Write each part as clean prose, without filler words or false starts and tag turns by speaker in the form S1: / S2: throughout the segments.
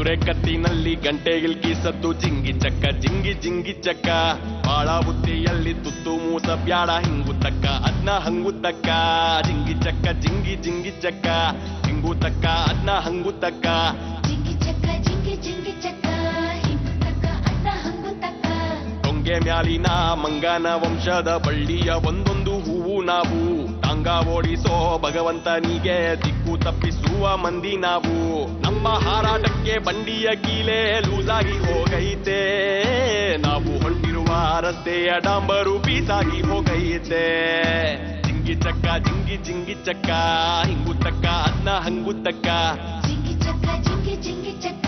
S1: ಕುದುರೆ ಕತ್ತಿನಲ್ಲಿ ಗಂಟೆಗಿಲ್ಕಿ ಸದ್ದು ಜಿಂಗಿ ಚಕ್ಕ ಜಿಂಗಿ ಜಿಂಗಿ ಚಕ್ಕ ಬಾಳ ಬುತ್ತಿಯಲ್ಲಿ ತುತ್ತು ಮೂಸ ಬ್ಯಾಡ ಹಿಂಗು ತಕ್ಕ ಅದ್ನ ಹಂಗು ತಕ್ಕ ಜಿಂಗಿ ಚಕ್ಕ ಜಿಂಗಿ ಜಿಂಗಿ ಚಕ್ಕ ಹಿಂಗು ತಕ್ಕ ಅದ್ನ ಹಂಗು ತಕ್ಕ
S2: ಜಿಂಗಿ ಚಕ್ಕ ಜಿಂಗಿ ಜಿಂಗಿ ಚಕ್ಕ ಹಿಂಗು ತಕ್ಕ ಅದ್ನ ಹಂಗು ತಕ್ಕ
S1: ಟೊಂಗೆ ಮ್ಯಾಲಿನ ಮಂಗನ ವಂಶದ ಬಳ್ಳಿಯ ಒಂದೊಂದು ಹೂವು ನಾವು ಟಾಂಗ ಓಡಿಸೋ ಭಗವಂತನಿಗೆ ದಿಕ್ಕು ತಪ್ಪಿಸುವ ಮಂದಿ ನಾವು ನಮ್ಮ ಹಾರಾಟಕ್ಕೆ ಬಂಡಿಯ ಕೀಲೆ ಲೂಸಾಗಿ ಹೋಗೈತೆ ನಾವು ಹೊಂಟಿರುವ ರಸ್ತೆಯ ಡಾಂಬರು ಪೀಸಾಗಿ ಹೋಗೈತೆ ಜಿಂಗಿ ಚಕ್ಕ ಜಿಂಗಿ ಜಿಂಗಿ ಚಕ್ಕ ಹಿಂಗು ತಕ್ಕ ಅದ್ನ ಹಂಗು ತಕ್ಕ
S2: ಜಿಂಗಿ ಚಕ್ಕ ಜಿಂಗಿ ಜಿಂಗಿ ಚಕ್ಕ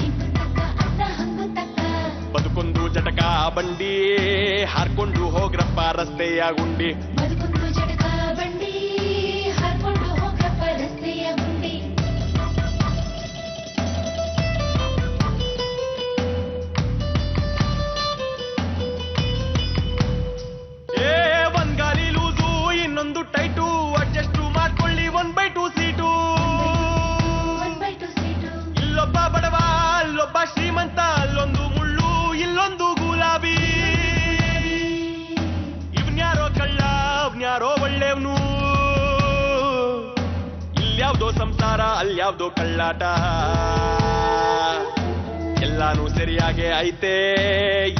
S2: ಹಿಂಗು ತಕ್ಕ ಅದ್ನ ಹಂಗು ತಕ್ಕ
S1: ಬದುಕೊಂದು ಜಟಕ ಬಂಡಿ ಹಾರ್ಕೊಂಡು ಹೋಗ್ರಪ್ಪ ರಸ್ತೆಯ ಗುಂಡಿ
S2: ಬದುಕೊಂದು ಜಟಕ ಬಂಡಿ ಹಾರ್ಕೊಂಡು ಹೋಗ್ರಪ್ಪ ರಸ್ತೆಯ ಗುಂಡಿ
S1: ಏ ಒಂದ್ ಗಾಲಿ ಲೂಸು ಇನ್ನೊಂದು ಟೈಟು ಅಡ್ಜಸ್ಟ್ ಮಾಡ್ಕೊಳ್ಳಿ 1/2 ಸೀಟು
S2: 1/2 ಸೀಟು
S1: ಇಲ್ಲೊಬ್ಬ ಬಡವ ಅಲ್ಲೊಬ್ಬ ಶ್ರೀಮಂತ ಅಲ್ಲೊಂದು ಮುಳ್ಳು ಇಲ್ಲೊಂದು ಗುಲಾಬಿ ಇವ್ನ್ಯಾರೋ ಕಳ್ಳ ಅವ್ನ್ಯಾರೋ ಒಳ್ಳೆವ್ನು ಇಲ್ಯಾವ್ದೋ ಸಂಸಾರ ಅಲ್ಯಾವ್ದೋ ಕಳ್ಳಾಟ ಎಲ್ಲಾನು ಸರಿಯಾಗೆ ಐತೆ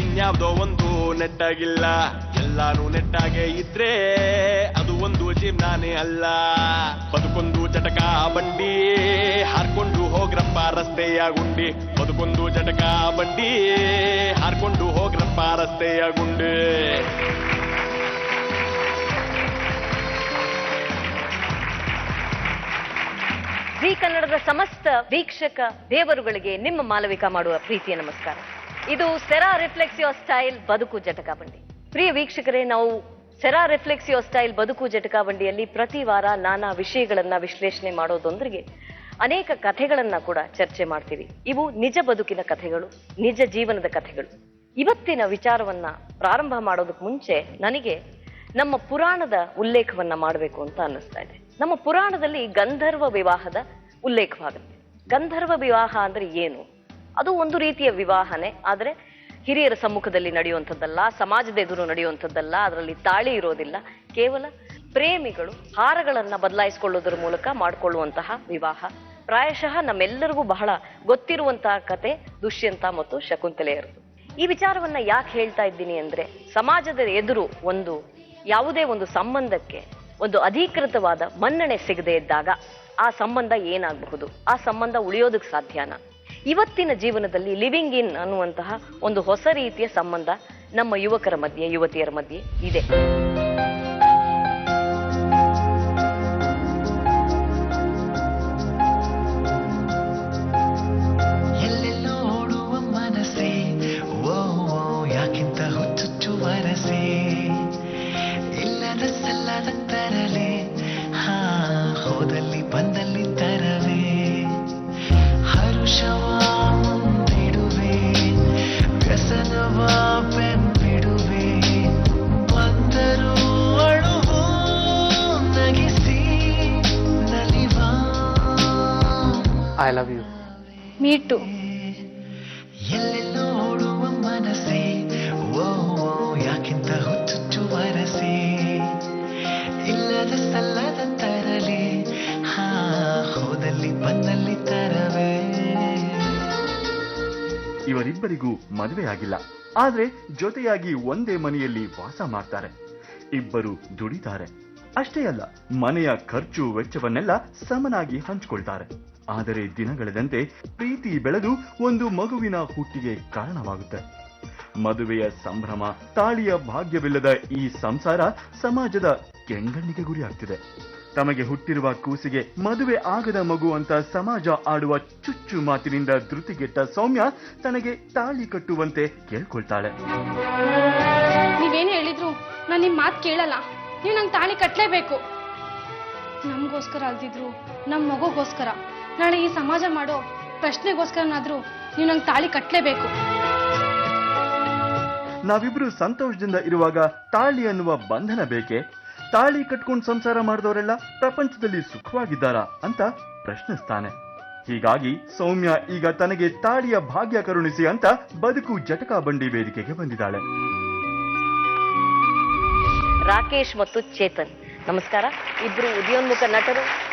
S1: ಇನ್ಯಾವ್ದೋ ಒಂದು ನೆಟ್ಟಾಗಿಲ್ಲ ಎಲ್ಲಾನು ನೆಟ್ಟಾಗೆ ಇದ್ರೆ ಅದು ಒಂದು ಜೀವನಾನೇ ಅಲ್ಲ ಬದುಕೊಂದು ಜಟಕ ಬಂಡಿ ಹಾರ್ಕೊಂಡು ಹೋಗ್ರಪ್ಪ ರಸ್ತೆಯ ಗುಂಡಿ ಬದುಕೊಂದು ಜಟಕ ಬಂಡಿ ಹಾರ್ಕೊಂಡು ಹೋಗ್ರಪ್ಪ ರಸ್ತೆಯ ಗುಂಡಿ
S3: ಜಿ ಕನ್ನಡದ ಸಮಸ್ತ ವೀಕ್ಷಕ ದೇವರುಗಳಿಗೆ ನಿಮ್ಮ ಮಾಲವಿಕಾ ಮಾಡುವ ಪ್ರೀತಿಯ ನಮಸ್ಕಾರ. ಇದು ಸೆರಾ ರಿಫ್ಲೆಕ್ಸಿಯೋ ಸ್ಟೈಲ್ ಬದುಕು ಜಟಕಾ ಬಂಡಿ. ಪ್ರಿಯ ವೀಕ್ಷಕರೇ, ನಾವು ಸೆರಾ ರಿಫ್ಲೆಕ್ಸಿಯೋ ಸ್ಟೈಲ್ ಬದುಕು ಜಟಕಾ ಬಂಡಿಯಲ್ಲಿ ಪ್ರತಿ ವಾರ ನಾನಾ ವಿಷಯಗಳನ್ನ ವಿಶ್ಲೇಷಣೆ ಮಾಡೋದೊಂದಿಗೆ ಅನೇಕ ಕಥೆಗಳನ್ನ ಕೂಡ ಚರ್ಚೆ ಮಾಡ್ತೀವಿ. ಇವು ನಿಜ ಬದುಕಿನ ಕಥೆಗಳು, ನಿಜ ಜೀವನದ ಕಥೆಗಳು. ಇವತ್ತಿನ ವಿಚಾರವನ್ನ ಪ್ರಾರಂಭ ಮಾಡೋದಕ್ಕೆ ಮುಂಚೆ ನನಗೆ ನಮ್ಮ ಪುರಾಣದ ಉಲ್ಲೇಖವನ್ನ ಮಾಡಬೇಕು ಅಂತ ಅನ್ನಿಸ್ತಾ ಇದೆ. ನಮ್ಮ ಪುರಾಣದಲ್ಲಿ ಗಂಧರ್ವ ವಿವಾಹದ ಉಲ್ಲೇಖವಾಗುತ್ತೆ. ಗಂಧರ್ವ ವಿವಾಹ ಅಂದ್ರೆ ಏನು? ಅದು ಒಂದು ರೀತಿಯ ವಿವಾಹನೇ, ಆದ್ರೆ ಹಿರಿಯರ ಸಮ್ಮುಖದಲ್ಲಿ ನಡೆಯುವಂಥದ್ದಲ್ಲ, ಸಮಾಜದ ಎದುರು ನಡೆಯುವಂಥದ್ದಲ್ಲ, ಅದರಲ್ಲಿ ತಾಳಿ ಇರೋದಿಲ್ಲ. ಕೇವಲ ಪ್ರೇಮಿಗಳು ಹಾರಗಳನ್ನ ಬದಲಾಯಿಸಿಕೊಳ್ಳೋದ್ರ ಮೂಲಕ ಮಾಡಿಕೊಳ್ಳುವಂತಹ ವಿವಾಹ. ಪ್ರಾಯಶಃ ನಮ್ಮೆಲ್ಲರಿಗೂ ಬಹಳ ಗೊತ್ತಿರುವಂತಹ ಕತೆ ದುಷ್ಯಂತ ಮತ್ತು ಶಕುಂತಲೆಯರದು. ಈ ವಿಚಾರವನ್ನ ಯಾಕೆ ಹೇಳ್ತಾ ಇದ್ದೀನಿ ಅಂದ್ರೆ, ಸಮಾಜದ ಎದುರು ಯಾವುದೇ ಒಂದು ಸಂಬಂಧಕ್ಕೆ ಒಂದು ಅಧಿಕೃತವಾದ ಮನ್ನಣೆ ಸಿಗದೆ ಇದ್ದಾಗ ಆ ಸಂಬಂಧ ಏನಾಗಬಹುದು, ಆ ಸಂಬಂಧ ಉಳಿಯೋದಕ್ಕೆ ಸಾಧ್ಯನಾ? ಇವತ್ತಿನ ಜೀವನದಲ್ಲಿ ಲಿವಿಂಗ್ ಇನ್ ಅನ್ನುವಂತಹ ಒಂದು ಹೊಸ ರೀತಿಯ ಸಂಬಂಧ ನಮ್ಮ ಯುವಕರ ಮಧ್ಯೆ, ಯುವತಿಯರ ಮಧ್ಯೆ ಇದೆ.
S4: I love you.
S5: Me too.
S6: ಎಲ್ಲೆಲ್ಲೋಡುವ ಮನಸ್ಸೇ ಓ ಯಾಕಿಂತ ಹುಚ್ಚುಚ್ಚು ವರಸೆ ಇಲ್ಲದ ಸಲ್ಲದ ತರಲೆ ಹೋದಲ್ಲಿ ಬಂದಲ್ಲಿ ತರವೇ.
S7: ಇವರಿಬ್ಬರಿಗೂ ಮದುವೆ ಆಗಿಲ್ಲ, ಆದ್ರೆ ಜೊತೆಯಾಗಿ ಒಂದೇ ಮನೆಯಲ್ಲಿ ವಾಸ ಮಾಡ್ತಾರೆ. ಇಬ್ಬರು ದುಡಿತಾರೆ. ಅಷ್ಟೇ ಅಲ್ಲ, ಮನೆಯ ಖರ್ಚು ವೆಚ್ಚವನ್ನೆಲ್ಲ ಸಮನಾಗಿ ಹಂಚಿಕೊಳ್ತಾರೆ. ಆದರೆ ದಿನಗಳೆದಂತೆ ಪ್ರೀತಿ ಬೆಳೆದು ಒಂದು ಮಗುವಿನ ಹುಟ್ಟಿಗೆ ಕಾರಣವಾಗುತ್ತೆ. ಮದುವೆಯ ಸಂಭ್ರಮ, ತಾಳಿಯ ಭಾಗ್ಯವಿಲ್ಲದ ಈ ಸಂಸಾರ ಸಮಾಜದ ಕೆಂಗಣ್ಣಿಗೆ ಗುರಿಯಾಗ್ತಿದೆ. ತಮಗೆ ಹುಟ್ಟಿರುವ ಕೂಸಿಗೆ ಮದುವೆ ಆಗದ ಮಗು ಅಂತ ಸಮಾಜ ಆಡುವ ಚುಚ್ಚು ಮಾತಿನಿಂದ ಧೃತಿಗೆಟ್ಟ ಸೌಮ್ಯ ತನಗೆ ತಾಳಿ ಕಟ್ಟುವಂತೆ ಕೇಳ್ಕೊಳ್ತಾಳೆ.
S5: ನೀವೇನು ಹೇಳಿದ್ರು ನಾನು ನಿಮ್ ಮಾತು ಕೇಳಲ್ಲ. ನೀವು ನಂಗೆ ತಾಳಿ ಕಟ್ಟಲೇಬೇಕು. ನಮಗೋಸ್ಕರ ಅಲ್ದಿದ್ರು ನಮ್ಮ ಮಗುಗೋಸ್ಕರ, ನಾಳೆ ಈ ಸಮಾಜ ಮಾಡೋ ಪ್ರಶ್ನೆಗೋಸ್ಕರನಾದ್ರೂ ನೀವು ನಂಗೆ ತಾಳಿ ಕಟ್ಟಲೇಬೇಕು.
S7: ನಾವಿಬ್ರು ಸಂತೋಷದಿಂದ ಇರುವಾಗ ತಾಳಿ ಅನ್ನುವ ಬಂಧನ ಬೇಕೆ? ತಾಳಿ ಕಟ್ಕೊಂಡು ಸಂಸಾರ ಮಾಡಿದವರೆಲ್ಲ ಪ್ರಪಂಚದಲ್ಲಿ ಸುಖವಾಗಿದ್ದಾರಾ ಅಂತ ಪ್ರಶ್ನಿಸ್ತಾನೆ. ಹೀಗಾಗಿ ಸೌಮ್ಯ ಈಗ ತನಗೆ ತಾಳಿಯ ಭಾಗ್ಯ ಕರುಣಿಸಿ ಅಂತ ಬದುಕು ಜಟಕಾ ಬಂಡಿ ವೇದಿಕೆಗೆ ಬಂದಿದ್ದಾಳೆ.
S3: ರಾಕೇಶ್ ಮತ್ತು ಚೇತನ್, ನಮಸ್ಕಾರ. ಇಬ್ರು ಉದಯೋನ್ಮುಖ ನಟರು.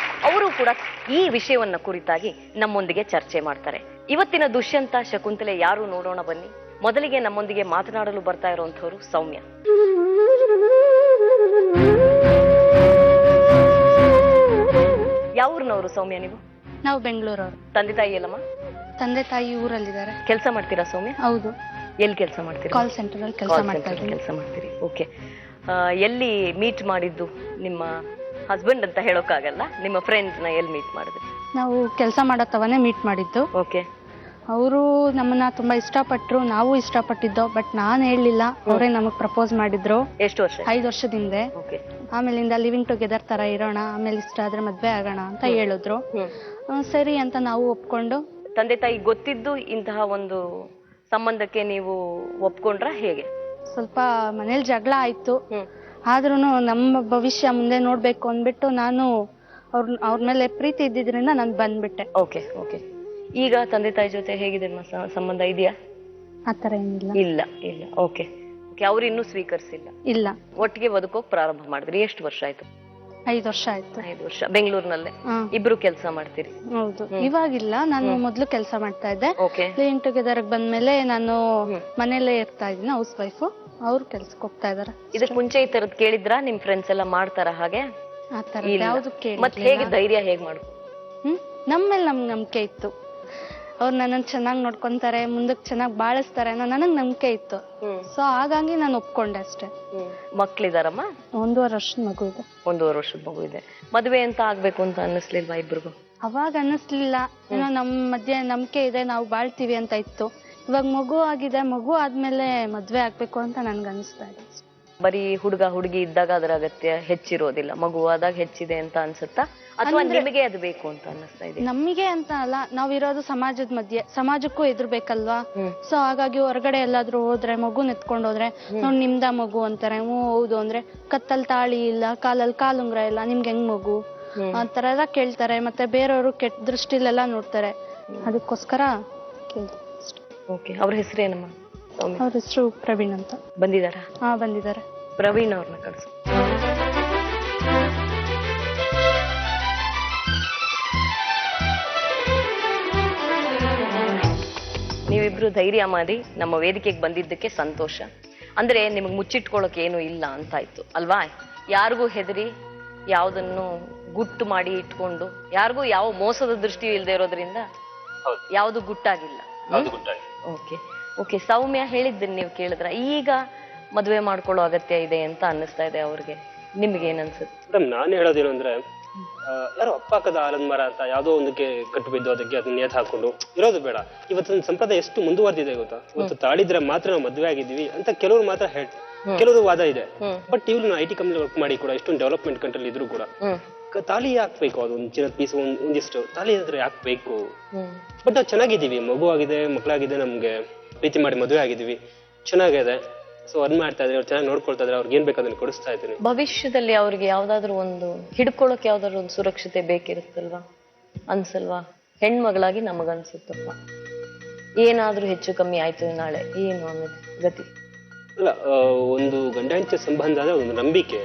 S3: ಅವರು ಕೂಡ ಈ ವಿಷಯವನ್ನ ಕುರಿತಾಗಿ ನಮ್ಮೊಂದಿಗೆ ಚರ್ಚೆ ಮಾಡ್ತಾರೆ. ಇವತ್ತಿನ ದುಷ್ಯಂತ ಶಕುಂತಲೆ ಯಾರು ನೋಡೋಣ ಬನ್ನಿ. ಮೊದಲಿಗೆ ನಮ್ಮೊಂದಿಗೆ ಮಾತನಾಡಲು ಬರ್ತಾ ಇರುವಂತವರು ಸೌಮ್ಯ. ಯಾವ ಊರಿನವರು ಸೌಮ್ಯ ನೀವು?
S5: ನಾವು ಬೆಂಗಳೂರವರು.
S3: ತಂದೆ ತಾಯಿ ಎಲ್ಲಮ್ಮ?
S5: ತಂದೆ ತಾಯಿ ಊರಲ್ಲಿದ್ದಾರೆ.
S3: ಕೆಲಸ ಮಾಡ್ತೀರಾ ಸೌಮ್ಯ?
S5: ಹೌದು.
S3: ಎಲ್ಲಿ ಕೆಲಸ ಮಾಡ್ತೀರಾ?
S5: ಕಾಲ್ ಸೆಂಟರ್ ಅಲ್ಲಿ ಕೆಲಸ ಮಾಡ್ತಾ ಇದ್ದೀನಿ.
S3: ಕೆಲಸ ಮಾಡ್ತೀರಿ. ಓಕೆ. ಎಲ್ಲಿ ಮೀಟ್ ಮಾಡಿದ್ದು ನಿಮ್ಮ ಹಸ್ಬೆಂಡ್ ಅಂತ ಹೇಳೋಕ್ಕಾಗಲ್ಲ, ನಿಮ್ಮ ಫ್ರೆಂಡ್ಸ್ ನ ಎಲ್ಲಿ ಮೀಟ್ ಮಾಡಿದ್ರಿ?
S5: ನಾವು ಕೆಲಸ ಮಾಡತ್ತವನೇ ಮೀಟ್ ಮಾಡಿದ್ದು.
S3: ಓಕೆ.
S5: ಅವರು ನಮ್ಮನ್ನ ತುಂಬಾ ಇಷ್ಟಪಟ್ರು, ನಾವು ಇಷ್ಟಪಟ್ಟಿದ್ದೋ. ಬಟ್ ನಾನು ಹೇಳಲಿಲ್ಲ, ಅವರೇ ನಮಗ್ ಪ್ರಪೋಸ್ ಮಾಡಿದ್ರು.
S3: ಎಷ್ಟು ವರ್ಷ?
S5: 5 ವರ್ಷದ ಹಿಂದೆ.
S3: ಓಕೆ.
S5: ಆಮೇಲಿಂದ ಲಿವಿಂಗ್ ಟುಗೆದರ್ ತರ ಇರೋಣ, ಆಮೇಲೆ ಇಷ್ಟ ಆದ್ರೆ ಮದ್ವೆ ಆಗೋಣ ಅಂತ ಹೇಳಿದ್ರು. ಸರಿ ಅಂತ ನಾವು ಒಪ್ಕೊಂಡು.
S3: ತಂದೆ ತಾಯಿ ಗೊತ್ತಿದ್ದು ಇಂತಹ ಒಂದು ಸಂಬಂಧಕ್ಕೆ ನೀವು ಒಪ್ಕೊಂಡ್ರ ಹೇಗೆ?
S5: ಸ್ವಲ್ಪ ಮನೇಲಿ ಜಗಳ ಆಯ್ತು. ಆದ್ರೂ ನಮ್ಮ ಭವಿಷ್ಯ ಮುಂದೆ ನೋಡ್ಬೇಕು ಅಂದ್ಬಿಟ್ಟು ನಾನು ಅವ್ರ ಮೇಲೆ ಪ್ರೀತಿ ಇದ್ದಿದ್ರಿಂದ ನಾನು ಬಂದ್ಬಿಟ್ಟೆ.
S3: Okay okay. ಈಗ ತಂದೆ ತಾಯಿ ಜೊತೆ ಹೇಗಿದೆ ಸಂಬಂಧ? ಇದೆಯಾ?
S5: ಆತರ ಏನಿಲ್ಲ.
S3: ಇಲ್ಲ ಇಲ್ಲ. Okay okay. ಅವ್ರು ಇನ್ನೂ ಸ್ವೀಕರಿಸಿಲ್ಲ?
S5: ಇಲ್ಲ.
S3: ಒಟ್ಟಿಗೆ ಬದುಕೋಕ್ ಪ್ರಾರಂಭ ಮಾಡಿದ್ರಿ. ಎಷ್ಟು ವರ್ಷ ಆಯ್ತು?
S5: 5 ವರ್ಷ ಆಯ್ತು.
S3: 5 ವರ್ಷ. ಬೆಂಗಳೂರಿನಲ್ಲೇ ಇಬ್ರು ಕೆಲಸ ಮಾಡ್ತೀರಿ?
S5: ಹೌದು. ಇವಾಗಿಲ್ಲ, ನಾನು ಮೊದ್ಲು ಕೆಲಸ ಮಾಡ್ತಾ ಇದ್ದೆ.
S3: ಓಕೆ.
S5: ಲಿವಿಂಗ್ ಟುಗೆದರ್ ಬಂದ್ಮೇಲೆ ನಾನು ಮನೇಲೆ ಇರ್ತಾ ಇದ್ದೀನಿ, ಹೌಸ್ ವೈಫ್. ಅವ್ರು ಕೆಲ್ಸಕ್ಕೆ ಹೋಗ್ತಾ ಇದಾರೆ.
S3: ಇದಕ್ ಮುಂಚೆ ಈ ತರದ್ ಕೇಳಿದ್ರ? ನಿಮ್ ಫ್ರೆಂಡ್ಸ್ ಎಲ್ಲ ಮಾಡ್ತಾರ ಹಾಗೆ?
S5: ಆತರ ಯಾವ್ದು ಕೇಳಿ.
S3: ಮತ್ ಹೇಗೆ ಧೈರ್ಯ ಹೇಗ್ ಮಾಡು?
S5: ನಮ್ಮ ಮೇಲೆ ನಮ್ಗೆ ನಂಬಿಕೆ ಇತ್ತು. ಅವ್ರು ನನ್ನನ್ ಚೆನ್ನಾಗ್ ನೋಡ್ಕೊಂತಾರೆ, ಮುಂದಕ್ ಚೆನ್ನಾಗ್ ಬಾಳಿಸ್ತಾರೆ ಅನ್ನೋ ನನಗ್ ನಂಬಿಕೆ ಇತ್ತು. ಸೊ ಹಾಗಾಗಿ ನಾನು ಒಪ್ಕೊಂಡೆ ಅಷ್ಟೇ.
S3: ಮಕ್ಳಿದಾರಮ್ಮ?
S5: 1.5 ವರ್ಷದ ಮಗು ಇದೆ.
S3: 1.5 ವರ್ಷದ ಮಗು ಇದೆ. ಮದ್ವೆ ಅಂತ ಆಗ್ಬೇಕು ಅಂತ ಅನ್ನಿಸ್ಲಿಲ್ವಾ ಇಬ್ರಿಗೂ?
S5: ಅವಾಗ ಅನ್ನಿಸ್ಲಿಲ್ಲ. ಏನೋ ನಮ್ ಮಧ್ಯೆ ನಂಬಿಕೆ ಇದೆ, ನಾವು ಬಾಳ್ತೀವಿ ಅಂತ ಇತ್ತು. ಇವಾಗ ಮಗು ಆಗಿದೆ, ಮಗು ಆದ್ಮೇಲೆ ಮದ್ವೆ ಆಗ್ಬೇಕು ಅಂತ ನನ್ಗೆ ಅನಿಸ್ತಾ ಇದೆ.
S3: ಬರೀ ಹುಡುಗ ಹುಡುಗಿ ಇದ್ದಾಗ ಅದರ ಅಗತ್ಯ ಹೆಚ್ಚಿರೋದಿಲ್ಲ, ಮಗು ಆದಾಗ ಹೆಚ್ಚಿದೆ ಅಂತ ಅನ್ಸುತ್ತಾ, ಅಥವಾ ನಿಮಗೆ ಅದು ಬೇಕು ಅಂತ ಅನ್ನಿಸ್ತಾ ಇದೆ?
S5: ನಮಗೆ ಅಂತ ಅಲ್ಲ, ನಾವಿರೋದು ಸಮಾಜದ ಮಧ್ಯೆ, ಸಮಾಜಕ್ಕೂ ಎದುರ್ಬೇಕಲ್ವಾ. ಸೊ ಹಾಗಾಗಿ ಹೊರಗಡೆ ಎಲ್ಲಾದ್ರೂ ಹೋದ್ರೆ, ಮಗು ನೆತ್ಕೊಂಡು ಹೋದ್ರೆ ನೋಡ್ ನಿಮ್ದ ಮಗು ಅಂತಾರೆ. ಹೌದು ಅಂದ್ರೆ ಕತ್ತಲ್ ತಾಳಿ ಇಲ್ಲ, ಕಾಲಲ್ಲಿ ಕಾಲುಂಗ್ರ ಇಲ್ಲ, ನಿಮ್ಗೆ ಹೆಂಗ್ ಮಗು ಆ ತರ ಎಲ್ಲ ಕೇಳ್ತಾರೆ. ಮತ್ತೆ ಬೇರೆಯವರು ಕೆಟ್ಟ ದೃಷ್ಟಿಲೆಲ್ಲ ನೋಡ್ತಾರೆ. ಅದಕ್ಕೋಸ್ಕರ ಕೇಳ್ತಾರೆ.
S3: ಓಕೆ. ಅವ್ರ ಹೆಸರೇನಮ್ಮ?
S5: ಅವ್ರ ಹೆಸರು ಪ್ರವೀಣ್ ಅಂತ.
S3: ಬಂದಿದಾರ?
S5: ಹಾ ಬಂದಿದ್ದಾರೆ.
S3: ಪ್ರವೀಣ್ ಅವ್ರನ್ನ ಕಳಿಸು. ನೀವಿಬ್ರು ಧೈರ್ಯ ಮಾಡಿ ನಮ್ಮ ವೇದಿಕೆಗೆ ಬಂದಿದ್ದಕ್ಕೆ ಸಂತೋಷ. ಅಂದ್ರೆ ನಿಮಗೆ ಮುಚ್ಚಿಟ್ಕೊಳ್ಳೋಕೆ ಏನು ಇಲ್ಲ ಅಂತಾಯ್ತು ಅಲ್ವಾ? ಯಾರಿಗೂ ಹೆದರಿ ಯಾವ್ದನ್ನು ಗುಟ್ಟು ಮಾಡಿ ಇಟ್ಕೊಂಡು, ಯಾರಿಗೂ ಯಾವ ಮೋಸದ ದೃಷ್ಟಿ ಇಲ್ಲದೆ ಇರೋದ್ರಿಂದ ಯಾವ್ದು ಗುಟ್ಟಾಗಿಲ್ಲ. Okay okay. ಸೌಮ್ಯ ಹೇಳಿದ್ದನ್ನ ನೀವು ಕೇಳಿದ್ರ? ಈಗ ಮದುವೆ ಮಾಡ್ಕೊಳ್ಳೋ ಅಗತ್ಯ ಇದೆ ಅಂತ ಅನ್ನಿಸ್ತಾ ಇದೆ ಅವ್ರಿಗೆ, ನಿಮ್ಗೆ ಏನ್ ಅನ್ಸುತ್ತೆ?
S8: ಮೇಡಮ್, ನಾನು ಹೇಳೋದೇನು ಅಂದ್ರೆ, ಯಾರೋ ಅಪ್ಪಾಕದ ಆಲದ ಮರ ಅಂತ ಯಾವ್ದೋ ಒಂದಕ್ಕೆ ಕಟ್ಟು ಬಿದ್ದು ಅದಕ್ಕೆ ಅದನ್ನ ನೇತು ಹಾಕೊಂಡು ಇರೋದು ಬೇಡ. ಇವತ್ತಿನ ಸಂಪ್ರದಾಯ ಎಷ್ಟು ಮುಂದುವರೆದಿದೆ ಗೊತ್ತಾ? ಇವತ್ತು ತಾಳಿದ್ರೆ ಮಾತ್ರ ನಾವು ಮದುವೆ ಆಗಿದ್ದೀವಿ ಅಂತ ಕೆಲವರು ಮಾತ್ರ ಹೇಳ್ತಾರೆ, ಕೆಲವರು ವಾದ ಇದೆ. ಬಟ್ ಇವ್ರು IT ಕಂಪ್ನಿ ವರ್ಕ್ ಮಾಡಿ ಕೂಡ ಎಷ್ಟೊಂದು ಡೆವಲಪ್ಮೆಂಟ್ ಕಂಟ್ರಿ ಇದ್ರು ಕೂಡ ತಾಳಿ ಹಾಕ್ಬೇಕು, ಅದು ಒಂದು ಚಿನ್ನದ ಪೀಸ್ ಒಂದಿಷ್ಟು ತಾಳಿ ಇದ್ರೆ ಹಾಕ್ಬೇಕು. ಬಟ್ ನಾವು ಚೆನ್ನಾಗಿದ್ದೀವಿ, ಮಗು ಆಗಿದೆ, ಮಕ್ಕಳಾಗಿದೆ, ನಮ್ಗೆ ಪ್ರೀತಿ ಮಾಡಿ ಮದುವೆ ಆಗಿದ್ದೀವಿ, ಚೆನ್ನಾಗಿದೆ. ಸೊ ಅದ್ ಮಾಡ್ತಾ ಇದ್ರೆ, ಅವ್ರು ಚೆನ್ನಾಗಿ ನೋಡ್ಕೊಳ್ತಾ ಇದ್ರೆ, ಅವ್ರಿಗೆ ಏನ್ ಬೇಕು ಅದನ್ನ ಕೊಡಿಸ್ತಾ ಇದ್ದೀನಿ.
S3: ಭವಿಷ್ಯದಲ್ಲಿ ಅವ್ರಿಗೆ ಯಾವ್ದಾದ್ರು ಒಂದು ಹಿಡ್ಕೊಳಕ್ ಯಾವ್ದಾದ್ರು ಒಂದು ಸುರಕ್ಷತೆ ಬೇಕಿರುತ್ತಲ್ವಾ, ಅನ್ಸಲ್ವಾ? ಹೆಣ್ಮಗಳಾಗಿ ನಮಗನ್ಸುತ್ತಪ್ಪ, ಏನಾದ್ರೂ ಹೆಚ್ಚು ಕಮ್ಮಿ ಆಯ್ತು ನಾಳೆ ಏನು ಅನ್ನೋದು ಗತಿ
S8: ಅಲ್ಲ. ಒಂದು ಗಂಡ ಹೆಂಡತಿ ಸಂಬಂಧ ಅಂದ್ರೆ ಒಂದು ನಂಬಿಕೆ,